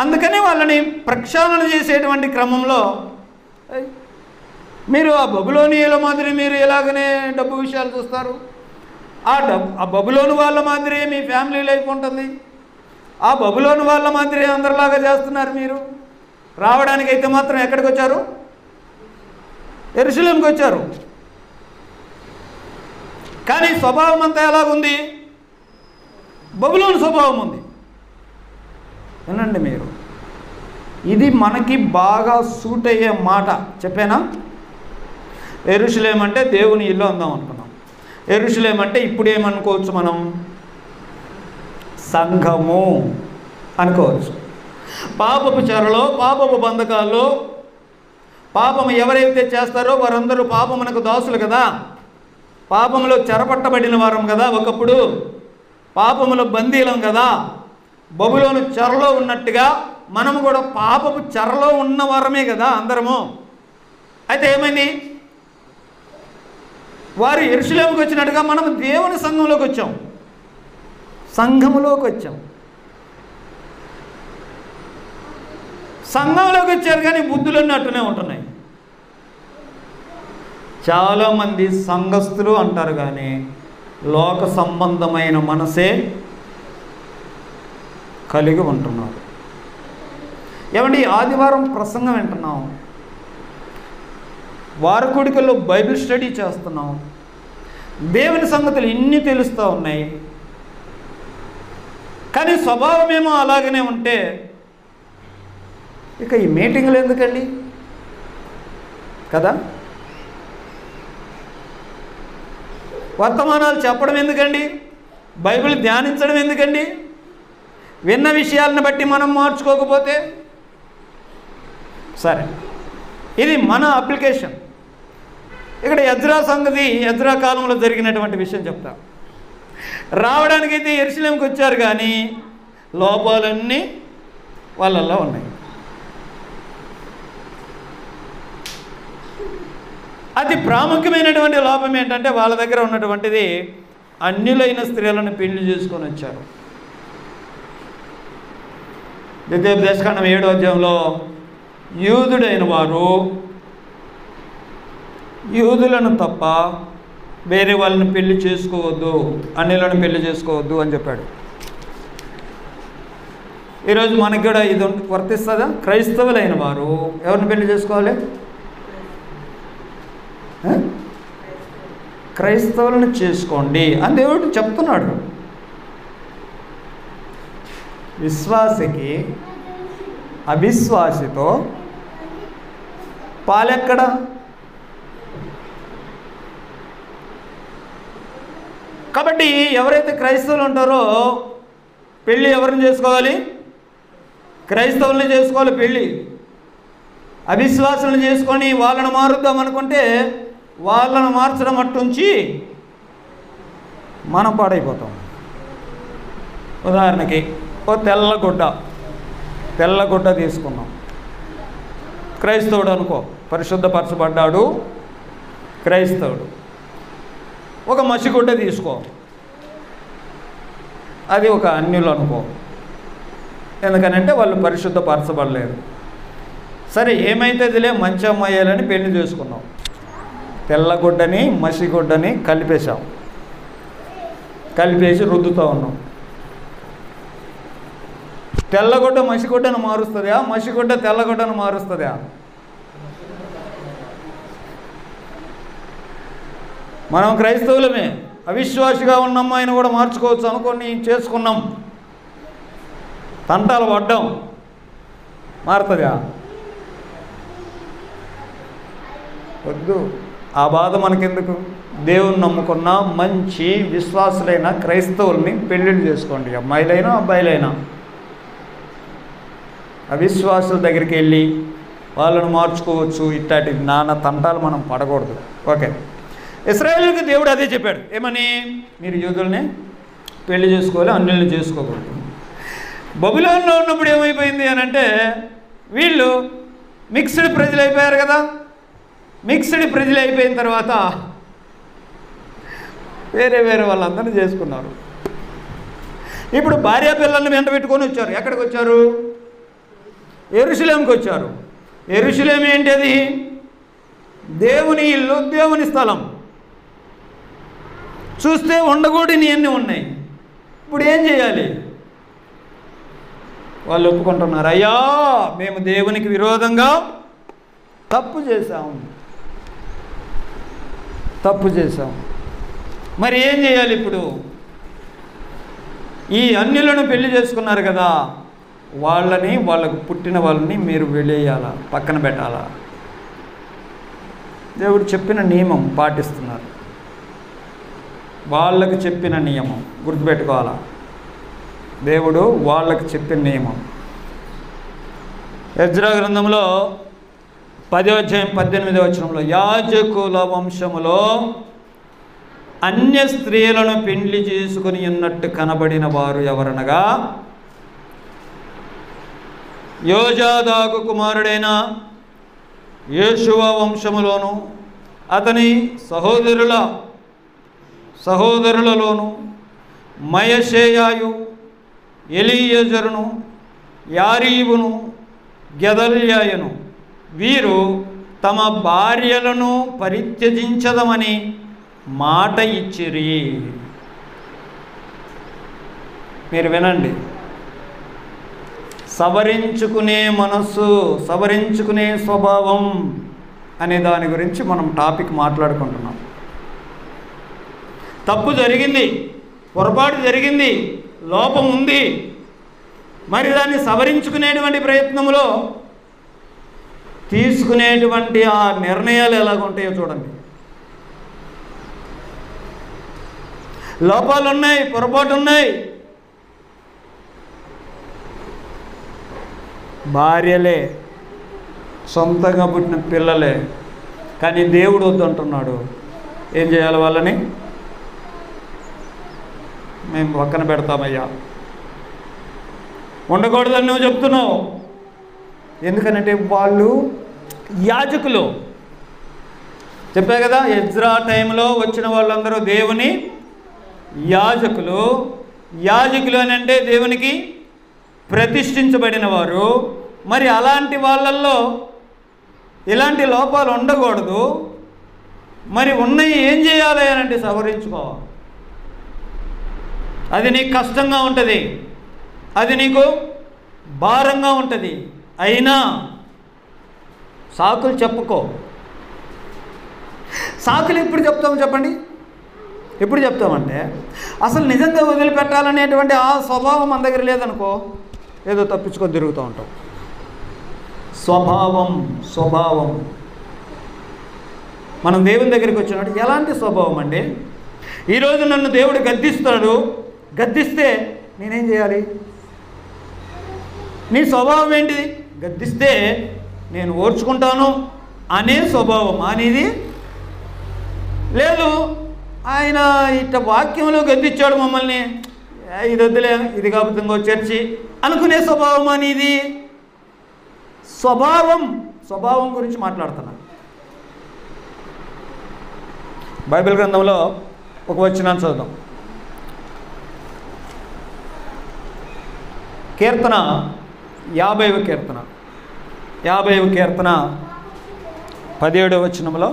అందుకని వాళ్ళని ప్రక్షాళన చేసేటువంటి క్రమంలో మీరు ఆ బబులోనియుల మాదిరి మీరు ఎలాగనే డబ్బు విషయాలు చూస్తారు, ఆ బబులోను వాళ్ళ మాదిరి మీ ఫ్యామిలీ లైఫ్ ఉంటుంది, ఆ బబులోను వాళ్ళ మాదిరి అందరిలాగా చేస్తున్నారు మీరు. రావడానికైతే మాత్రం ఎక్కడికి వచ్చారు? యెరూషలేముకి వచ్చారు. కానీ స్వభావం అంతా ఎలాగుంది? బబులోను స్వభావం ఉంది. వినండి మీరు, ఇది మనకి బాగా సూట్ అయ్యే మాట చెప్పేనా? యెరూషలేం అంటే దేవుని ఇల్లు అందాం అనుకున్నాం. యెరూషలేం అంటే ఇప్పుడు ఏమనుకోవచ్చు మనం? సంఘము అనుకోవచ్చు. పాపపు చెరలో, పాపపు బంధకాల్లో పాపము ఎవరైతే చేస్తారో వారందరూ పాపమునకు దాసులు కదా, పాపములో చెరపట్టబడిన వారం కదా, ఒకప్పుడు పాపములో బందీలం కదా. బబులోను చెరలో ఉన్నట్టుగా మనము కూడా పాపపు చెరలో ఉన్న వారమే కదా అందరము. అయితే ఏమైంది? వారు యెరూషలేముకి వచ్చినట్టుగా మనం దేవుని సంఘంలోకి వచ్చాం, సంఘములోకి వచ్చాం. సంఘంలోకి వచ్చారు కానీ బుద్ధులన్నీ అట్టునే ఉంటున్నాయి. చాలామంది సంఘస్థులు అంటారు కానీ లోక సంబంధమైన మనసే కలిగి ఉంటున్నారు. ఏమండి, ఆదివారం ప్రసంగం వింటున్నాం, వారకుడికల్లో బైబిల్ స్టడీ చేస్తున్నాం, దేవుని సంగతులు ఇన్ని తెలుస్తూ ఉన్నాయి, కానీ స్వభావం ఏమో అలాగనే ఉంటే ఇక ఈ మీటింగ్లు ఎందుకండి కదా? వర్తమానాలు చెప్పడం ఎందుకండి? బైబిల్ ధ్యానించడం ఎందుకండి? విన్న విషయాలను బట్టి మనం మార్చుకోకపోతే సరే. ఇది మన అప్లికేషన్. ఇక్కడ ఎజ్రా సంగతి, ఎజ్రా కాలంలో జరిగినటువంటి విషయం చెప్తా. రావడానికైతే యెరూషలేముకి వచ్చారు, కానీ లోపాలన్నీ వాళ్ళల్లో ఉన్నాయి. అతి ప్రాముఖ్యమైనటువంటి లోపం ఏంటంటే, వాళ్ళ దగ్గర ఉన్నటువంటిది అన్యులైన స్త్రీలను పెళ్లి చేసుకొని వచ్చారు. ద్వితీయోపదేశకాండం 7వ అధ్యాయంలో యూదుడైన వారు యూదులను తప్ప వేరే వాళ్ళని పెళ్లి చేసుకోవద్దు, అన్యులను పెళ్లి చేసుకోవద్దు అని చెప్పాడు. ఈరోజు మనకి కూడా ఇది వర్తిస్తుందా? క్రైస్తవులైన వారు ఎవరిని పెళ్లి చేసుకోవాలి? క్రైస్తవులను చేసుకోండి అని దేవుడు చెప్తున్నాడు. విశ్వాసికి అవిశ్వాసితో పాలెక్కడ? కాబట్టి ఎవరైతే క్రైస్తవులు ఉంటారో పెళ్ళి ఎవరిని చేసుకోవాలి? క్రైస్తవుల్ని చేసుకోవాలి పెళ్ళి. అవిశ్వాసులను చేసుకొని వాళ్ళను మారుద్దాం అనుకుంటే వాళ్ళను మార్చడం అట్టుంచి మనం పాడైపోతాం. ఉదాహరణకి ఓ తెల్ల గుడ్డ తీసుకున్నాం. క్రైస్తవుడు అనుకో, పరిశుద్ధపరచబడ్డాడు, క్రైస్తవుడు. ఒక మసిగుడ్డ తీసుకో, అది ఒక అన్యులు అనుకో. ఎందుకనంటే వాళ్ళు పరిశుద్ధపరచబడలేరు. సరే, ఏమైతుందిలే, మంచి అమ్మాయిలని పెళ్లి చేసుకున్నాం. తెల్లగుడ్డని మసిగుడ్డని కలిపేసి రుద్దుతూ ఉన్నాం. తెల్లగుడ్డ మసిగుడ్డను మారుస్తుందా? మసిగుడ్డ తెల్లగుడ్డను మారుస్తుందా? మనం క్రైస్తవులమే, అవిశ్వాసిగా ఉన్న అమ్మాయిని కూడా మార్చుకోవచ్చు అనుకొని చేసుకున్నాం. తంటాలు పడ్డాం, మారుతుందా? వద్దు, ఆ బాధ మనకెందుకు? దేవుని నమ్ముకున్న మంచి విశ్వాసులైన క్రైస్తవుల్ని పెళ్ళిళ్ళు చేసుకోండి, అమ్మాయిలైనా అబ్బాయిలైనా. అవిశ్వాసుల దగ్గరికి వెళ్ళి వాళ్ళను మార్చుకోవచ్చు, ఇట్లాంటి నానా తంటాలు మనం పడకూడదు. ఓకే, ఇశ్రాయేలుకి దేవుడు అదే చెప్పాడు. ఏమని? మీరు యూదుల్ని పెళ్లి చేసుకోవాలి, అన్యుల్ని చేసుకోకూడదు. బబులోనులో ఉన్నప్పుడు ఏమైపోయింది అని అంటే, వీళ్ళు మిక్స్డ్ ప్రజలు అయిపోయారు కదా. మిక్స్డ్ ప్రజలు అయిపోయిన తర్వాత వేరే వాళ్ళందరినీ చేసుకున్నారు. ఇప్పుడు భార్య పిల్లల్ని వెంట పెట్టుకొని వచ్చారు. ఎక్కడికి వచ్చారు? యెరూషలేముకి వచ్చారు. యెరూషలేం ఏంటి? అది దేవుని ఇల్లు, దేవుని స్థలం. చూస్తే ఉండకూడని అన్నీ ఉన్నాయి. ఇప్పుడు ఏం చేయాలి? వాళ్ళు ఒప్పుకుంటున్నారు, అయ్యా మేము దేవునికి విరోధంగా తప్పు చేశాం. మరి ఏం చేయాలి ఇప్పుడు? ఈ అన్యులను పెళ్లి చేసుకున్నారు కదా, వాళ్ళకు పుట్టిన వాళ్ళని మీరు వెలేయాలా, పక్కన పెట్టాలా? దేవుడు చెప్పిన నియమం పాటిస్తున్నారు. వాళ్ళకు చెప్పిన నియమం గుర్తుపెట్టుకోవాలా. దేవుడు వాళ్ళకు చెప్పిన నియమం. ఎజ్రా గ్రంథంలో 10వ అధ్యాయం 18వ వచనంలో, యాజకుల వంశములో అన్య స్త్రీలను పెండ్లి చేసుకుని ఉన్నట్టు కనబడిన వారు ఎవరనగా, యోజాదాకు కుమారుడైన యేషువ వంశములోను అతని సహోదరులలోను మయషేయాయు, ఎలీయజరును, యారీబును, గెదల్యాయను, వీరు తమ భార్యలను పరిత్యజించదమని మాట ఇచ్చిరి. మీరు వినండి. సవరించుకునే మనస్సు, సవరించుకునే స్వభావం అనే దాని గురించి మనం టాపిక్ మాట్లాడుకుంటున్నాం. తప్పు జరిగింది, పొరపాటు జరిగింది, లోపం ఉంది. మరి దాన్ని సవరించుకునేటువంటి ప్రయత్నంలో తీసుకునేటువంటి ఆ నిర్ణయాలు ఎలాగుంటాయో చూడండి. లోపాలు ఉన్నాయి, పొరపాటు ఉన్నాయి. భార్యలే సొంతంగా పుట్టిన పిల్లలే, కానీ దేవుడు వద్దంటున్నాడు. ఏం చేయాలి? వాళ్ళని మేము పక్కన పెడతామయ్యా, ఉండకూడదని నువ్వు చెప్తున్నావు. ఎందుకనంటే వాళ్ళు యాజకులు. చెప్పా కదా, ఎజ్రా టైంలో వచ్చిన వాళ్ళందరూ దేవుని యాజకులు. యాజకులు అని అంటే దేవునికి ప్రతిష్ఠించబడిన వారు. మరి అలాంటి వాళ్ళల్లో ఇలాంటి లోపాలు ఉండకూడదు. మరి ఉన్నాయి ఏం చేయాలి అని అంటే సవరించుకోవాలి. అది నీకు కష్టంగా ఉంటుంది, అది నీకు భారంగా ఉంటుంది. అయినా సాకులు చెప్పుకో. సాకులు ఎప్పుడు చెప్తాము చెప్పండి? ఎప్పుడు చెప్తామంటే అసలు నిజంగా వదిలిపెట్టాలనేటువంటి ఆ స్వభావం మన దగ్గర లేదనుకో, ఏదో తప్పించుకొని తిరుగుతూ ఉంటాం. స్వభావం మనం దేవుని దగ్గరికి వచ్చినట్టు ఎలాంటి స్వభావం అండి? ఈరోజు నన్ను దేవుడు గద్దిస్తాడు, గద్దిస్తే నేనేం చేయాలి? నీ స్వభావం ఏంటిది? గద్దిస్తే నేను ఓర్చుకుంటాను అనే స్వభావం అనేది లేదు. ఆయన ఇట్ట వాక్యంలో గద్దించాడు మమ్మల్ని, ఇది వద్దులే, ఇది కాకపోతే ఇంకో చర్చి అనుకునే స్వభావం అనేది. స్వభావం గురించి మాట్లాడుతున్నా. బైబిల్ గ్రంథంలో ఒక వచనాన్ని చదువుదాం. కీర్తన 50వ కీర్తన 17వ వచనంలో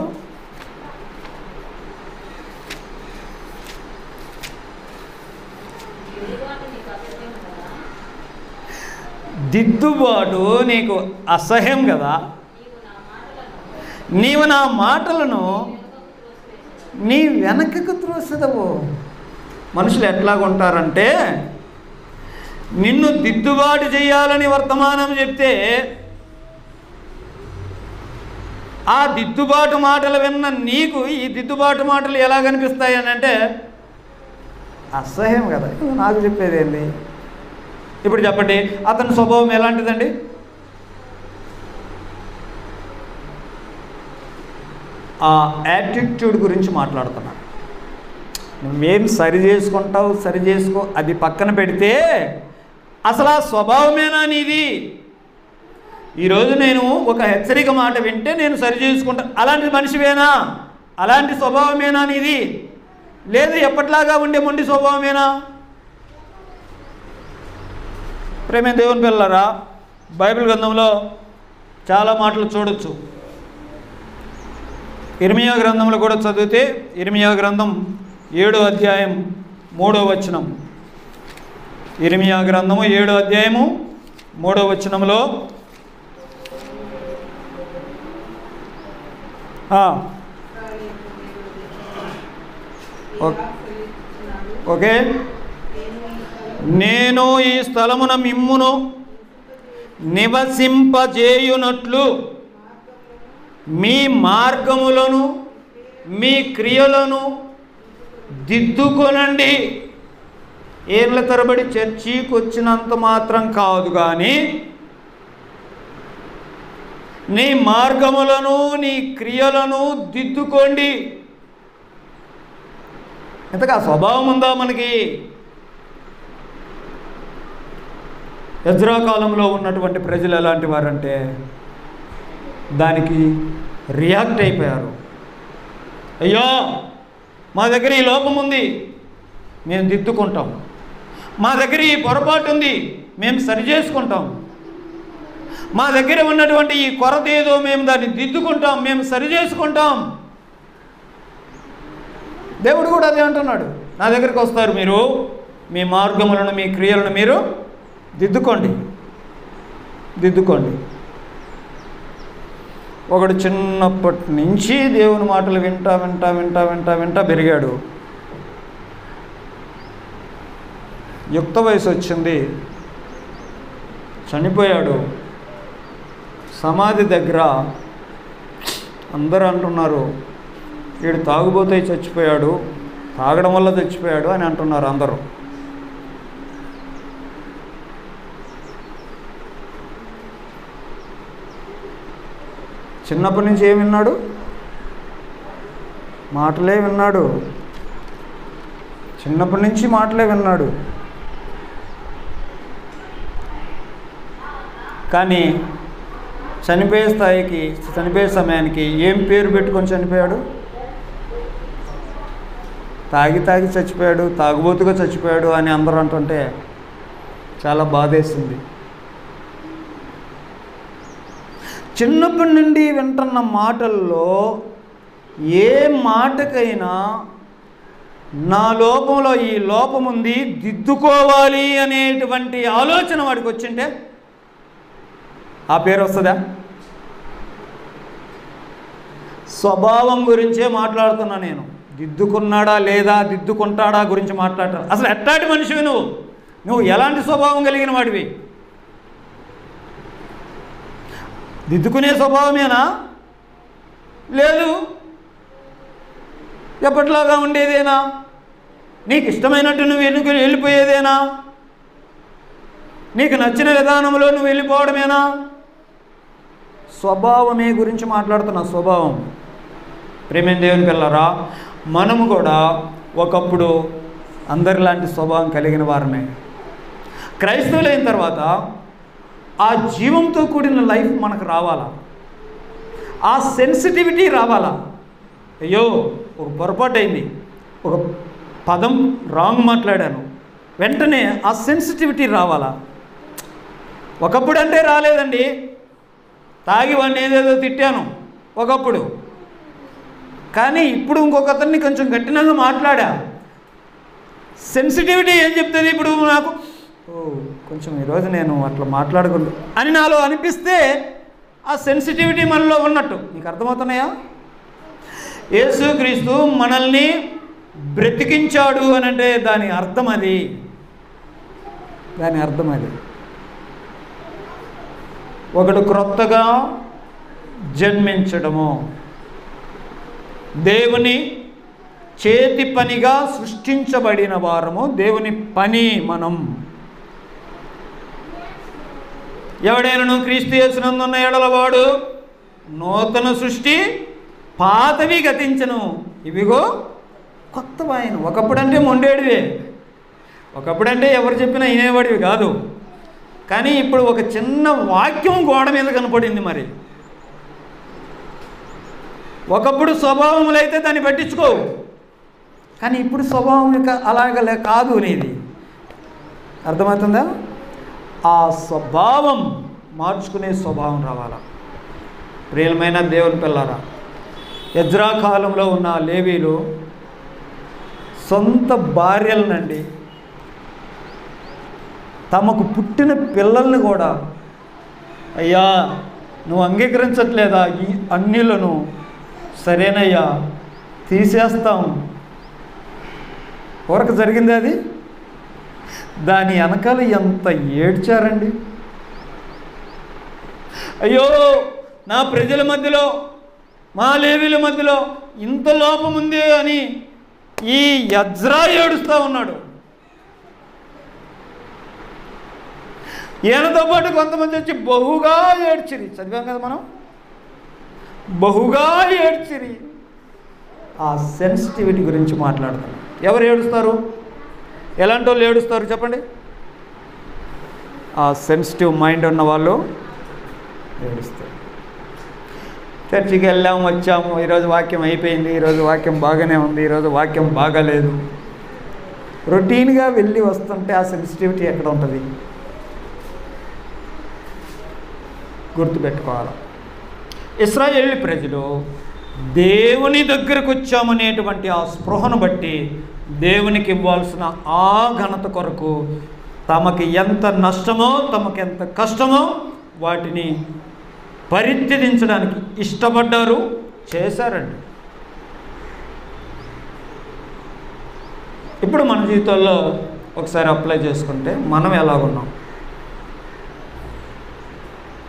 దిద్దుబాటు నీకు అసహ్యం కదా, నీవు నా మాటలను నీ వెనకకు త్రోసెదవు. మనుషులు ఎట్లాగుంటారంటే నిన్ను దిద్దుబాటు చేయాలని వర్తమానం చెప్తే ఆ దిద్దుబాటు మాటలు విన్న నీకు ఈ దిద్దుబాటు మాటలు ఎలా కనిపిస్తాయి అని అంటే అసహ్యం కదా. నాకు చెప్పేది ఏంది? ఇప్పుడు చెప్పండి, అతని స్వభావం ఎలాంటిదండి? ఆ యాటిట్యూడ్ గురించి మాట్లాడుతున్నాను. నువ్వేం సరి చేసుకుంటావు, సరి చేసుకో, అది పక్కన పెడితే అసలు ఆ స్వభావమేనా నీది? ఈరోజు నేను ఒక హెచ్చరిక మాట వింటే నేను సరి చేసుకుంటా, అలాంటి మనిషివేనా? అలాంటి స్వభావమేనా నీది? లేదు ఎప్పట్లాగా ఉండే మొండి స్వభావమేనా? ప్రేమ దేవుని పిల్లరా, బైబిల్ గ్రంథంలో చాలా మాటలు చూడొచ్చు. ఇర్మియా గ్రంథంలో కూడా చదివితే ఇర్మియా గ్రంథం 7వ అధ్యాయం 3వ వచనం. ఇర్మియా గ్రంథము 7వ అధ్యాయము 3వ వచనంలో ఓకే, నేను ఈ స్థలమున మిమ్మును నివసింపజేయునట్లు మీ మార్గములను మీ క్రియలను దిద్దుకొనండి. ఏళ్ళ తరబడి చర్చికి వచ్చినంత మాత్రం కాదు, కానీ నీ మార్గములను నీ క్రియలను దిద్దుకోండి. ఇంతగా స్వభావం ఉందా మనకి? ఎజ్రా కాలంలో ఉన్నటువంటి ప్రజలు ఎలాంటి వారంటే దానికి రియాక్ట్ అయిపోయారు. అయ్యో మా దగ్గర ఈ లోపం ఉంది, మేము దిద్దుకుంటాం. మా దగ్గర ఈ పొరపాటు ఉంది, మేము సరి చేసుకుంటాం. మా దగ్గర ఉన్నటువంటి ఈ కొరత ఏదో మేము దాన్ని దిద్దుకుంటాం, మేము సరి చేసుకుంటాం. దేవుడు కూడా అదే అంటున్నాడు. నా దగ్గరికి వస్తారు, మీరు మీ మార్గములను మీ క్రియలను మీరు దిద్దుకోండి. ఒకడు చిన్నప్పటి నుంచి దేవుని మాటలు వింటా పెరిగాడు. యుక్త వయసు వచ్చింది, చనిపోయాడు. సమాధి దగ్గర అందరూ అంటున్నారు, వీడు తాగుబోతే చచ్చిపోయాడు, తాగడం వల్ల చచ్చిపోయాడు అని అంటున్నారు అందరూ. చిన్నప్పటి నుంచి ఏం విన్నాడు? మాటలే విన్నాడు. చిన్నప్పటి నుంచి మాటలే విన్నాడు. కానీ చనిపోయే సమయానికి ఏం పేరు పెట్టుకొని చనిపోయాడు? తాగి చచ్చిపోయాడు, తాగుబోతుగా చచ్చిపోయాడు అని అందరూ అంటుంటే చాలా బాధేసింది. చిన్నప్పటి నుండి వింటున్న మాటల్లో ఏ మాటకైనా నా లోపంలో ఈ లోపం ఉంది, దిద్దుకోవాలి అనేటువంటి ఆలోచన వాడికి వచ్చింటే ఆ పేరు వస్తుందా? స్వభావం గురించే మాట్లాడుతున్నా నేను. దిద్దుకున్నాడా లేదా, దిద్దుకుంటాడా గురించి మాట్లాడతాను. అసలు ఎట్లాంటి మనిషివి నువ్వు ఎలాంటి స్వభావం కలిగిన వాడివి? దిద్దుకునే స్వభావమేనా? లేదు. ఎప్పట్లాగా ఉండేదేనా? నీకు ఇష్టమైనట్టు నువ్వు వెళ్ళిపోయేదేనా? నీకు నచ్చిన విధానంలో నువ్వు వెళ్ళిపోవడమేనా? స్వభావమే గురించి మాట్లాడుతున్నా. స్వభావం. ప్రేమైన దేవుని పిల్లరా, మనము కూడా ఒకప్పుడు అందరిలాంటి స్వభావం కలిగిన వారమే. క్రైస్తవులైన తర్వాత ఆ జీవంతో కూడిన లైఫ్ మనకు రావాలా, ఆ సెన్సిటివిటీ రావాలా. అయ్యో ఒక పొరపాటు అయింది, ఒక పదం రాంగ్ మాట్లాడాను, వెంటనే ఆ సెన్సిటివిటీ రావాలా. ఒకప్పుడు అంటే రాలేదండి. తాగి వాడిని ఏదేదో తిట్టాను ఒకప్పుడు, కానీ ఇప్పుడు ఇంకొక అతన్ని కొంచెం గట్టినంగా మాట్లాడా. సెన్సిటివిటీ ఏం చెప్తుంది? ఇప్పుడు నాకు కొంచెం ఈరోజు నేను అట్లా మాట్లాడకూడదు అని నాలో అనిపిస్తే ఆ సెన్సిటివిటీ మనలో ఉన్నట్టు. నీకు అర్థమవుతున్నాయా? యేసుక్రీస్తు మనల్ని బ్రతికించాడు అని అంటే దాని అర్థం అది. ఒకడు క్రొత్తగా జన్మించడము, దేవుని చేతి పనిగా సృష్టించబడిన వారము. దేవుని పని మనం. ఎవడైనా క్రీస్తు యేసునందున్న ఎడల వాడు నూతన సృష్టి, పాతవి గతించను, ఇవిగో కొత్తవాయను. ఒకప్పుడంటే మొండేడివే, ఒకప్పుడంటే ఎవరు చెప్పినా వినేవాడివి కాదు. కానీ ఇప్పుడు ఒక చిన్న వాక్యం గోడ మీద కనపడింది. మరి ఒకప్పుడు స్వభావములు అయితే దాన్ని పట్టించుకోవు, కానీ ఇప్పుడు స్వభావం అలాగలే కాదు నీది. అర్థమవుతుందా? ఆ స్వభావం మార్చుకునే స్వభావం రావాలా. ప్రియమైన దేవుని పిల్లరా, ఎజ్రా కాలంలో ఉన్న లేవీలు సొంత భార్యలనండి, తమకు పుట్టిన పిల్లల్ని కూడా, అయ్యా నువ్వు అంగీకరించట్లేదా ఈ అన్యులను? సరేనయ్యా తీసేస్తాం. ఊరకు జరిగింది అది. దాని వెనకాల ఎంత ఏడ్చారండి. అయ్యో నా ప్రజల మధ్యలో, మా లేవీల మధ్యలో ఇంత లోపం ఉంది అని ఈ ఎజ్రా ఏడుస్తూ ఉన్నాడు. ఈయనతో పాటు కొంతమంది వచ్చి బహుగా ఏడ్చిరి. చదివాం కదా మనం, బహుగా ఏడ్చిరి. ఆ సెన్సిటివిటీ గురించి మాట్లాడతాం. ఎవరు ఏడుస్తారు? ఎలాంటి వాళ్ళు ఏడుస్తారు చెప్పండి? ఆ సెన్సిటివ్ మైండ్ ఉన్న వాళ్ళు ఏడుస్తారు. చర్చికి వెళ్ళాము, వచ్చాము, ఈరోజు వాక్యం అయిపోయింది, ఈరోజు వాక్యం బాగానే ఉంది, ఈరోజు వాక్యం బాగాలేదు. రొటీన్గా వెళ్ళి వస్తుంటే ఆ సెన్సిటివిటీ ఎక్కడ ఉంటుంది? గుర్తుపెట్టుకోవాలి. ఇశ్రాయేలు ప్రజలు దేవుని దగ్గరకు వచ్చామనేటువంటి ఆ స్పృహను బట్టి దేవునికి ఇవ్వాల్సిన ఆ ఘనత కొరకు తమకి ఎంత నష్టమో, తమకి ఎంత కష్టమో వాటిని పరిత్యజించడానికి ఇష్టపడ్డారు, చేశారండి. ఇప్పుడు మన జీవితాల్లో ఒకసారి అప్లై చేసుకుంటే మనం ఎలాగున్నాం?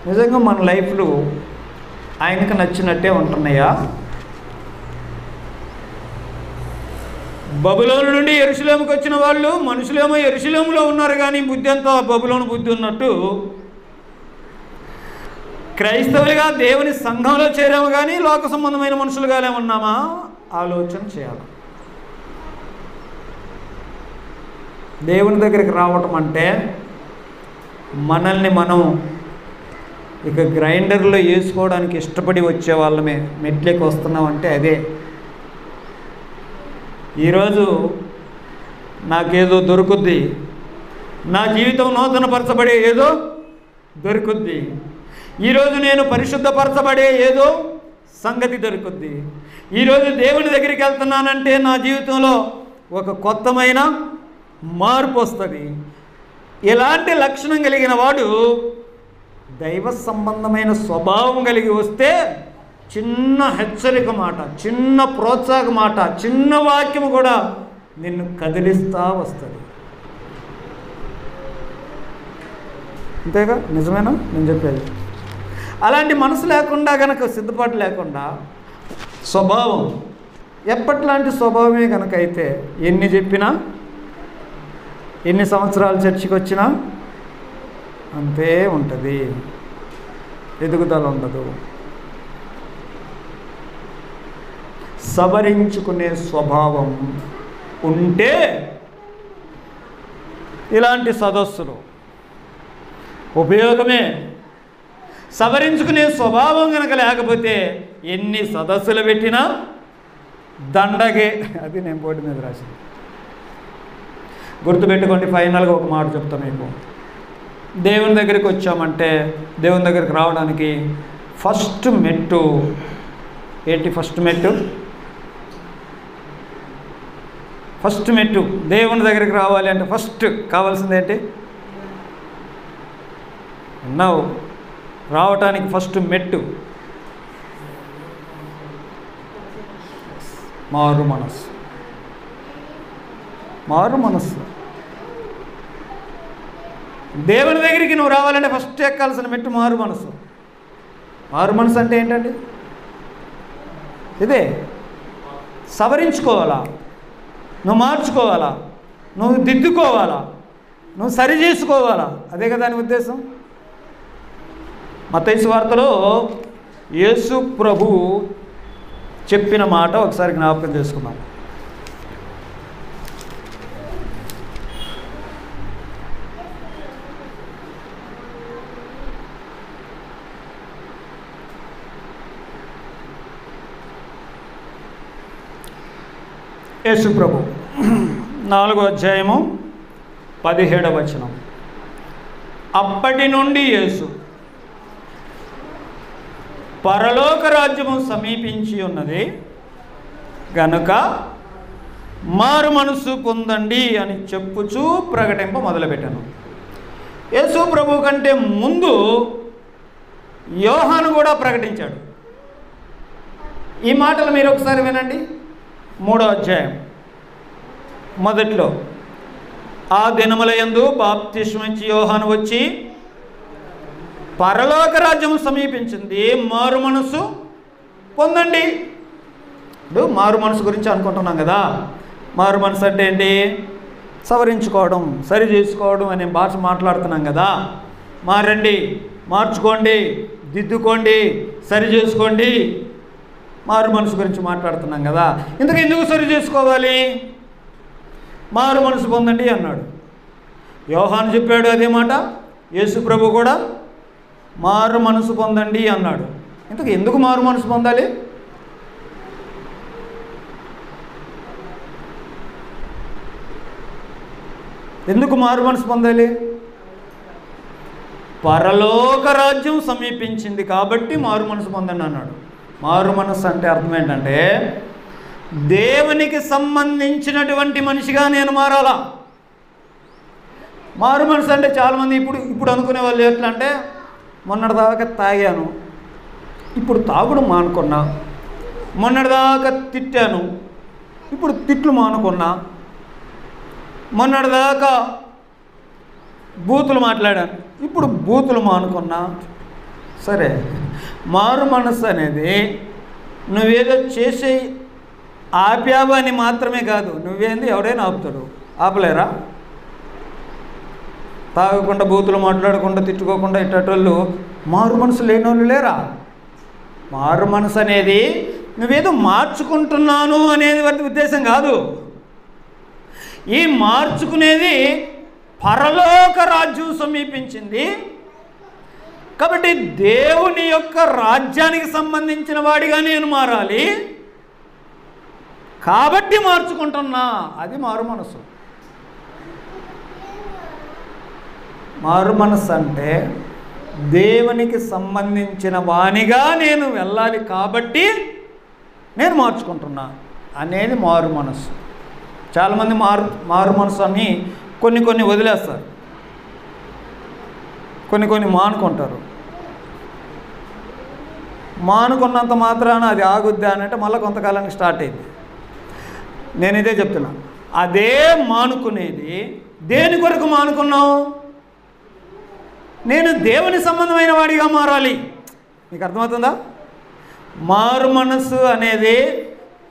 నిజంగా మన లైఫ్లో ఆయనకు నచ్చినట్టే ఉంటున్నాయా? బబులోను నుండి యెరూషలేముకి వచ్చిన వాళ్ళు మనుషులేమో యెరూషలేములో ఉన్నారు, కానీ బుద్ధి అంతా బబులోను బుద్ధి ఉన్నట్టు క్రైస్తవులుగా దేవుని సంఘంలో చేరాము కానీ లోక సంబంధమైన మనుషులుగానే ఉన్నామా ఆలోచన చేయాలి. దేవుని దగ్గరికి రావటం అంటే మనల్ని మనం ఇక గ్రైండర్లో వేసుకోవడానికి ఇష్టపడి వచ్చే వాళ్ళమే మెట్లకి వస్తున్నామంటే అదే. ఈరోజు నాకేదో దొరుకుద్ది, నా జీవితం నూతనపరచబడే ఏదో దొరుకుద్ది, ఈరోజు నేను పరిశుద్ధపరచబడే ఏదో సంగతి దొరుకుద్ది, ఈరోజు దేవుని దగ్గరికి వెళ్తున్నానంటే నా జీవితంలో ఒక కొత్తమైన మార్పు వస్తుంది. ఇలాంటి లక్షణం కలిగిన వాడు దైవ సంబంధమైన స్వభావం కలిగి వస్తే చిన్న హెచ్చరిక మాట, చిన్న ప్రోత్సాహక మాట, చిన్న వాక్యం కూడా నిన్ను కదిలిస్తూ వస్తుంది. అంతేగా? నిజమేనా నేను చెప్పేది? అలాంటి మనసు లేకుండా కనుక, సిద్ధపాటు లేకుండా స్వభావం ఎప్పట్లాంటి స్వభావమే కనుక అయితే ఎన్ని చెప్పినా, ఎన్ని సంవత్సరాలు చర్చికి వచ్చినా అంతే ఉంటుంది, ఎదుగుదల ఉండదు. సవరించుకునే స్వభావం ఉంటే ఇలాంటి సదస్సులు ఉపయోగమే. సవరించుకునే స్వభావం కనుక లేకపోతే ఎన్ని సదస్సులు పెట్టినా దండగే. అది నేను బోర్డు మీద రాసింది. గుర్తుపెట్టుకోండి. ఫైనల్గా ఒక మాట చెప్తాను మీకు. దేవుని దగ్గరికి వచ్చామంటే, దేవుని దగ్గరికి రావడానికి ఫస్ట్ మెట్టు ఏంటి? ఫస్ట్ మెట్టు దేవుని దగ్గరికి రావాలి అంటే ఫస్ట్ కావాల్సింది ఏంటి? విన్నావు? రావటానికి ఫస్ట్ మెట్టు మారు మనస్సు. మారు మనస్సు. దేవుని దగ్గరికి నువ్వు రావాలంటే ఫస్ట్ ఎక్కాల్సిన మెట్టు మారు మనసు. మారు మనసు అంటే ఏంటండి? ఇదే, సవరించుకోవాలా, నువ్వు మార్చుకోవాలా, నువ్వు దిద్దుకోవాలా, నువ్వు సరి చేసుకోవాలా. అదే కదా దాని ఉద్దేశం. మత్తయి సువార్తలో యేసు ప్రభు చెప్పిన మాట ఒకసారి జ్ఞాపకం చేసుకున్నాం. యేసు ప్రభు 4వ అధ్యాయము 17వ వచనం. అప్పటి నుండి యేసు, పరలోక రాజ్యము సమీపించి ఉన్నది గనుక మారు మనసు పొందండి అని చెప్పుచూ ప్రకటింప మొదలుపెట్టాను. యేసు ప్రభు కంటే ముందు యోహాను కూడా ప్రకటించాడు. ఈ మాటలు మీరు ఒకసారి వినండి. 3వ అధ్యాయం మొదట్లో, ఆ దినములయందు బాప్తిస్మమిచ్చి యోహాను వచ్చి, పరలోక రాజ్యము సమీపించింది, మారు మనసు పొందండి. ఇప్పుడు మారు మనసు గురించి అనుకుంటున్నాం కదా. మారు మనసు అంటే ఏంటి? సవరించుకోవడం, సరి చేసుకోవడం అనే భాష మాట్లాడుతున్నాం కదా. మారండి, మార్చుకోండి, దిద్దుకోండి, సరి చేసుకోండి, మారు మనసు గురించి మాట్లాడుతున్నాం కదా. ఇంతకు ఎందుకు సరి చేసుకోవాలి? మారు మనసు పొందండి అన్నాడు. యోహాను చెప్పాడు అదే మాట. యేసు ప్రభు కూడా మారు మనసు పొందండి అన్నాడు. ఇంతకు ఎందుకు మారు మనసు పొందాలి? ఎందుకు మారు మనసు పొందాలి? పరలోక రాజ్యం సమీపించింది కాబట్టి మారు మనసు పొందండి అన్నాడు. మారు మనసు అంటే అర్థం ఏంటంటే, దేవునికి సంబంధించినటువంటి మనిషిగా నేను మారాలా. మారు మనసు అంటే చాలామంది ఇప్పుడు అనుకునే వాళ్ళు ఎట్లా అంటే, మొన్నటిదాకా తాగాను, ఇప్పుడు తాగుడు మానుకున్నా, మొన్నటిదాకా తిట్టాను, ఇప్పుడు తిట్లు మానుకున్నా, మొన్నటిదాకా బూతులు మాట్లాడాను, ఇప్పుడు బూతులు మానుకున్నా. సరే, మారు మనసు అనేది నువ్వేదో చేసే ఆప్యావా అని మాత్రమే కాదు. నువ్వేంది ఎవడైనా ఆపుతాడు, ఆపలేరా? తాగకుండా, బూతులు మాట్లాడకుండా, తిట్టుకోకుండా ఇట్టేటోళ్ళు మారు మనసు లేని వాళ్ళు లేరా? మారు మనసు అనేది నువ్వేదో మార్చుకుంటున్నాను అనేది వాటి ఉద్దేశం కాదు. ఈ మార్చుకునేది పరలోక రాజ్యం సమీపించింది కాబట్టి దేవుని యొక్క రాజ్యానికి సంబంధించిన వాడిగా నేను మారాలి కాబట్టి మార్చుకుంటున్నా. అది మారు మనసు. మారు మనసు అంటే దేవునికి సంబంధించిన వానిగా నేను వెళ్ళాలి కాబట్టి నేను మార్చుకుంటున్నా అనేది మారు మనసు. చాలామంది మారు మనసు అని కొన్ని వదిలేస్తారు, కొన్ని మానుకుంటారు. మానుకున్నంత మాత్రాన అది ఆగుద్దా అని అంటే మళ్ళీ కొంతకాలానికి స్టార్ట్ అయింది. నేను ఇదే చెప్తున్నా, అదే మానుకునేది దేని కొరకు మానుకున్నావు? నేను దేవుని సంబంధమైన వాడిగా మారాలి. మీకు అర్థమవుతుందా? మారు మనసు అనేది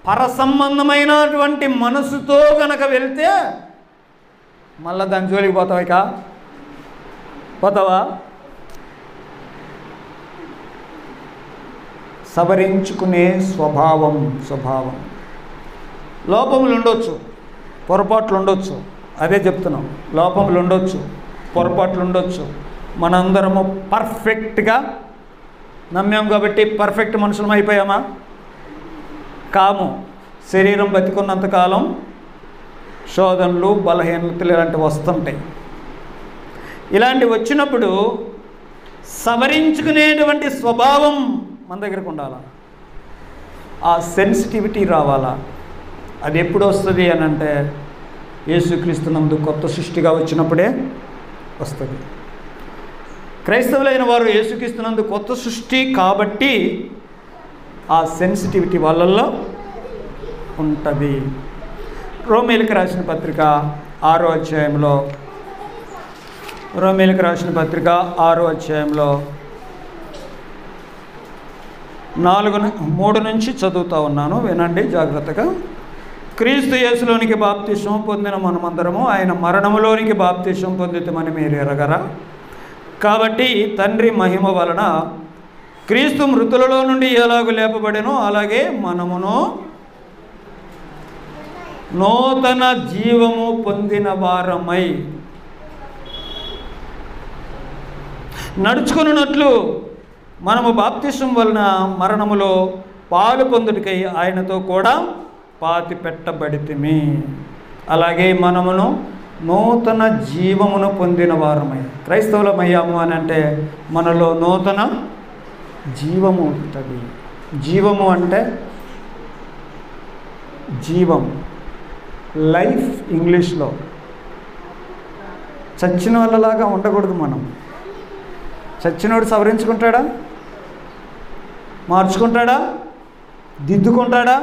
పరసంబంధమైనటువంటి మనసుతో గనక వెళ్తే మళ్ళీ దాని జోలికి పోతావా? పోతావా? సవరించుకునే స్వభావం. లోపములు ఉండొచ్చు, పొరపాట్లు ఉండొచ్చు. అదే చెప్తున్నాం, లోపములు ఉండొచ్చు, పొరపాట్లు ఉండొచ్చు. మనందరము పర్ఫెక్ట్గా నమ్మాం కాబట్టి పర్ఫెక్ట్ మనుషులం అయిపోయామా? కాము. శరీరం బతికున్నంతకాలం శోధనలు, బలహీనతలు ఇలాంటివి వస్తుంటాయి. ఇలాంటివి వచ్చినప్పుడు సవరించుకునేటువంటి స్వభావం మన దగ్గరకు ఉండాలా, ఆ సెన్సిటివిటీ రావాలా. అది ఎప్పుడు వస్తుంది అని అంటే యేసుక్రీస్తునందు కొత్త సృష్టిగా వచ్చినప్పుడే వస్తుంది. క్రైస్తవులైన వారు యేసుక్రీస్తునందు కొత్త సృష్టి కాబట్టి ఆ సెన్సిటివిటీ వాళ్ళల్లో ఉంటుంది. రోమీలకు రాసిన పత్రిక 6వ అధ్యాయంలో, రోమీలకు రాసిన పత్రిక 6వ అధ్యాయంలో 3 నుంచి చదువుతూ ఉన్నాను, వినండి జాగ్రత్తగా. క్రీస్తు యేసులోనికి బాప్తిసం పొందిన మనమందరము ఆయన మరణములోనికి బాప్తిసం పొందితమని మీరు ఎరగరా? కాబట్టి తండ్రి మహిమ వలన క్రీస్తు మృతులలో నుండి ఎలాగూ లేపబడెనో అలాగే మనమును నూతన జీవము పొందిన వారమై నడుచుకున్నట్లు మనము బాప్తిసం వలన మరణములో పాలు పొందుటకై ఆయనతో కూడా పాతి పెట్టబడితిమి. అలాగే మనమును నూతన జీవమును పొందిన వారమై. క్రైస్తవులమయ్యాము అని అంటే మనలో నూతన జీవము ఉంటుంది. జీవము అంటే జీవం, లైఫ్ ఇంగ్లీష్లో. చచ్చిన వాళ్ళలాగా ఉండకూడదు మనం. చచ్చినోడు సవరించుకుంటాడా? మార్చుకుంటాడా? దిద్దుకుంటాడా?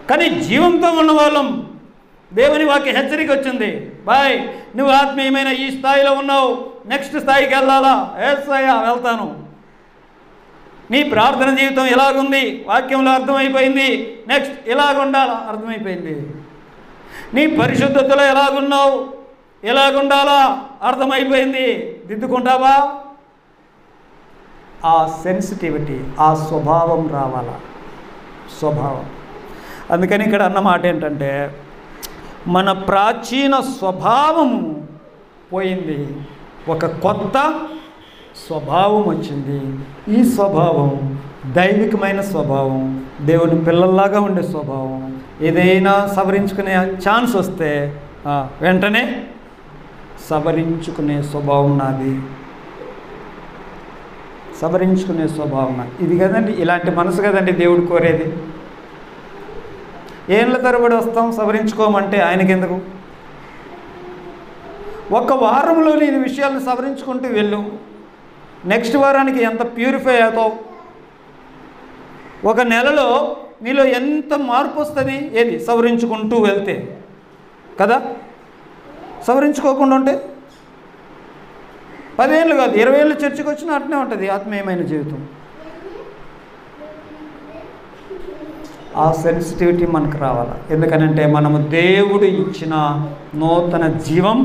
కానీ జీవంతో ఉన్న వాళ్ళం. దేవుని వాక్య హెచ్చరిక వచ్చింది, బాయ్ నువ్వు ఆత్మీయమైన ఈ స్థాయిలో ఉన్నావు, నెక్స్ట్ స్థాయికి వెళ్ళాలా? ఏసయ్యా వెళ్తాను. నీ ప్రార్థన జీవితం ఎలాగుంది? వాక్యంలో అర్థమైపోయింది. నెక్స్ట్ ఎలాగుండాలా? అర్థమైపోయింది. నీ పరిశుద్ధతలో ఎలాగున్నావు? ఎలాగుండాలా? అర్థమైపోయింది. దిద్దుకుంటావా? ఆ సెన్సిటివిటీ, ఆ స్వభావం రావాలా, స్వభావం. అందుకని ఇక్కడ అన్న మాట ఏంటంటే మన ప్రాచీన స్వభావము పోయింది, ఒక కొత్త స్వభావం వచ్చింది. ఈ స్వభావం దైవికమైన స్వభావం, దేవుని పిల్లల్లాగా ఉండే స్వభావం. ఏదైనా సవరించుకునే ఛాన్స్ వస్తే వెంటనే సవరించుకునే స్వభావం నాది, సవరించుకునే స్వభావం నాది. ఇది కదండి, ఇలాంటి మనసు కదండి దేవుడు కోరేది. ఏళ్ళ తరబడి వస్తాం సవరించుకోమంటే ఆయనకెందుకు? ఒక వారంలో నేను విషయాలను సవరించుకుంటూ వెళ్ళు, నెక్స్ట్ వారానికి ఎంత ప్యూరిఫై అవుతావు? ఒక నెలలో నీలో ఎంత మార్పు వస్తుంది? ఏది? సవరించుకుంటూ వెళ్తే కదా. సవరించుకోకుండా ఉంటే 10 ఏళ్ళు కాదు 20 ఏళ్ళు చర్చకు వచ్చినా అట్నే ఉంటుంది ఆత్మీయమైన జీవితం. ఆ సెన్సిటివిటీ మనకు రావాలి. ఎందుకనంటే మనము దేవుడు ఇచ్చిన నూతన జీవం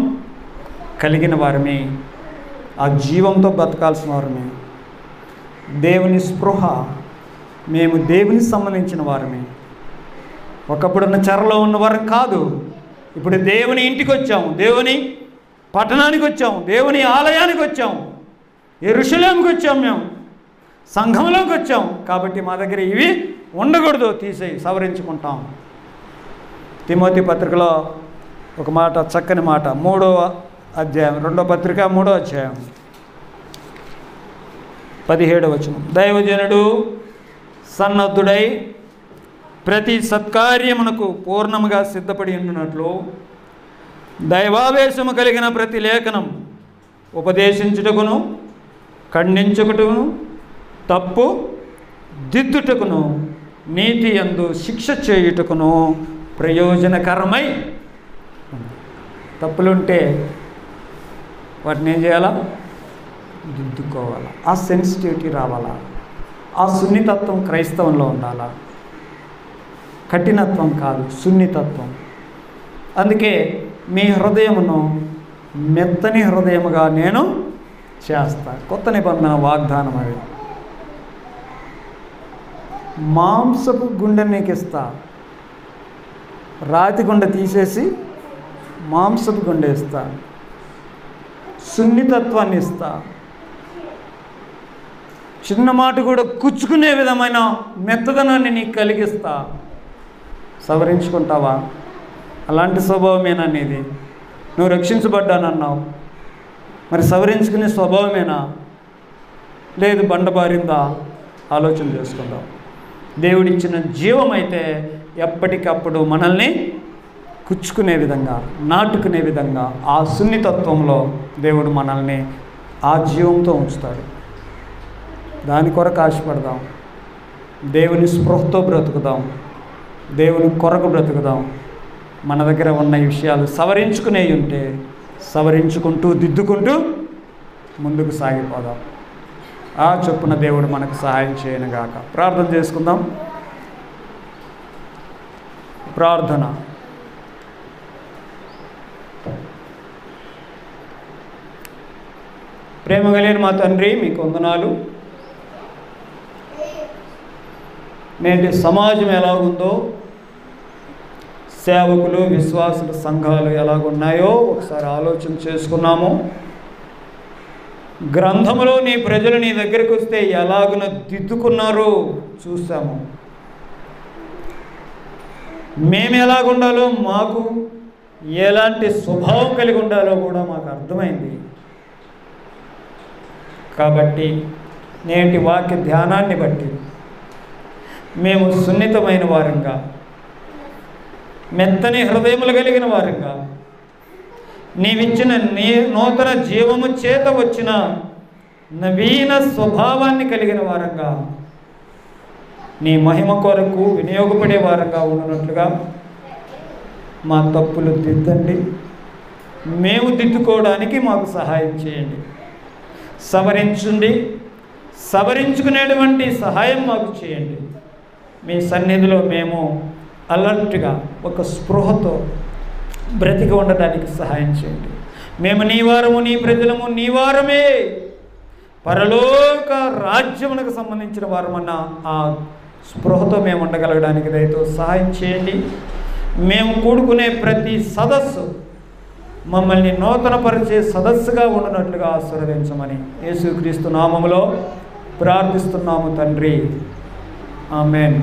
కలిగిన వారిని. ఆ జీవంతో బ్రతకాల్సిన వారమే. దేవుని స్పృహ, మేము దేవునికి సంబంధించిన వారమే. ఒకప్పుడున్న చెరలో ఉన్నవారం కాదు, ఇప్పుడు దేవుని ఇంటికి వచ్చాము, దేవుని పట్టణానికి వచ్చాము, దేవుని ఆలయానికి వచ్చాము, యెరూషలేముకి వచ్చాము, మేము సంఘంలోకి వచ్చాం. కాబట్టి మా దగ్గర ఇవి ఉండకూడదు, తీసేయి, సవరించుకుంటాం. తిమోతి పత్రికలో ఒక మాట, చక్కని మాట, 3వ అధ్యాయం, 2వ పత్రిక 3వ అధ్యాయం 17వ వచనం. దైవజనుడు సన్నద్ధుడై ప్రతి సత్కార్యమునకు పూర్ణముగా సిద్ధపడి ఉండునట్లు దైవావేశము కలిగిన ప్రతి లేఖనం ఉపదేశించుటకును, ఖండించుటకును, తప్పు దిద్దుటకును, నీతి యందు శిక్ష చేయుటకును ప్రయోజనకరమై. తప్పులుంటే వాటిని ఏం చేయాలా? దిద్దుకోవాలా. ఆ సెన్సిటివిటీ రావాలా, ఆ సున్నితత్వం క్రైస్తవంలో ఉండాలా. కఠినత్వం కాదు, సున్నితత్వం. అందుకే మీ హృదయమును మెత్తని హృదయముగా నేను చేస్తా. కొత్త నిబంధన వాగ్దానం అది. మాంసపు గుండె నీకు ఇస్తా, రాతి గుండె తీసేసి మాంసపు గుండె ఇస్తా, సున్నితత్వాన్ని ఇస్తా, చిన్న మాట కూడా కుచ్చుకునే విధమైన మెత్తదనాన్ని నీకు కలిగిస్తా. సవరించుకుంటావా? అలాంటి స్వభావమేనా నీది? నువ్వు రక్షించబడ్డానన్నావు, మరి సవరించుకునే స్వభావమేనా? లేదు బండబారిందా? ఆలోచన చేసుకుందాం. దేవుడిచ్చిన జీవం అయితే ఎప్పటికప్పుడు మనల్ని కుచ్చుకునే విధంగా, నాటుకునే విధంగా, ఆ సున్నితత్వంలో దేవుడు మనల్ని ఆ జీవంతో ఉంచుతాడు. దాని కొరకు ఆశపడదాం. దేవుని స్పృహతో బ్రతుకుదాం, దేవుని కొరకు బ్రతుకుదాం. మన దగ్గర ఉన్న ఈ విషయాలు సవరించుకునేవి ఉంటే సవరించుకుంటూ, దిద్దుకుంటూ ముందుకు సాగిపోదాం. ఆ చొప్పున దేవుడు మనకు సహాయం చేయనుగాక. ప్రార్థన చేసుకుందాం. ప్రార్థన. ప్రేమ కలిగిన మా తండ్రి, మీకు వందనాలు. నేటి సమాజం ఎలాగుందో, సేవకులు, విశ్వాసుల సంఘాలు ఎలాగున్నాయో ఒకసారి ఆలోచన చేసుకున్నాము. గ్రంథములో నీ ప్రజలు నీ దగ్గరికి వస్తే ఎలాగున దిద్దుకున్నారో చూసాము. మేము ఎలాగుండాలో, మాకు ఎలాంటి స్వభావం కలిగి ఉండాలో కూడా మాకు అర్థమైంది. కాబట్టి నేటి వాక్య ధ్యానాన్ని బట్టి మేము సున్నితమైన వారంగా, మెత్తని హృదయములు కలిగిన వారంగా, నీవిచ్చిన నూతన జీవము చేత వచ్చిన నవీన స్వభావాన్ని కలిగిన వారంగా, నీ మహిమ కొరకు వినియోగపడే వారంగా ఉన్నట్లుగా మా తప్పులు దిద్దండి. మేము దిద్దుకోవడానికి మాకు సహాయం చేయండి. సవరించండి, సవరించుకునేటువంటి సహాయం మాకు చేయండి. మీ సన్నిధిలో మేము అలర్ట్గా, ఒక స్పృహతో బ్రతికి ఉండడానికి సహాయం చేయండి. మేము నీ వారము, నీ ప్రజలము, నీ వారమే, పరలోక రాజ్యమునకు సంబంధించిన వారమన్న ఆ స్పృహతో మేము ఉండగలగడానికి దయతో సహాయం చేయండి. మేము కూడుకునే ప్రతి సదస్సు మమ్మల్ని నూతనపరిచే సదస్సుగా ఉండనట్లుగా ఆశీర్వదించమని యేసుక్రీస్తు నామములో ప్రార్థిస్తున్నాము తండ్రి. ఆమేన్.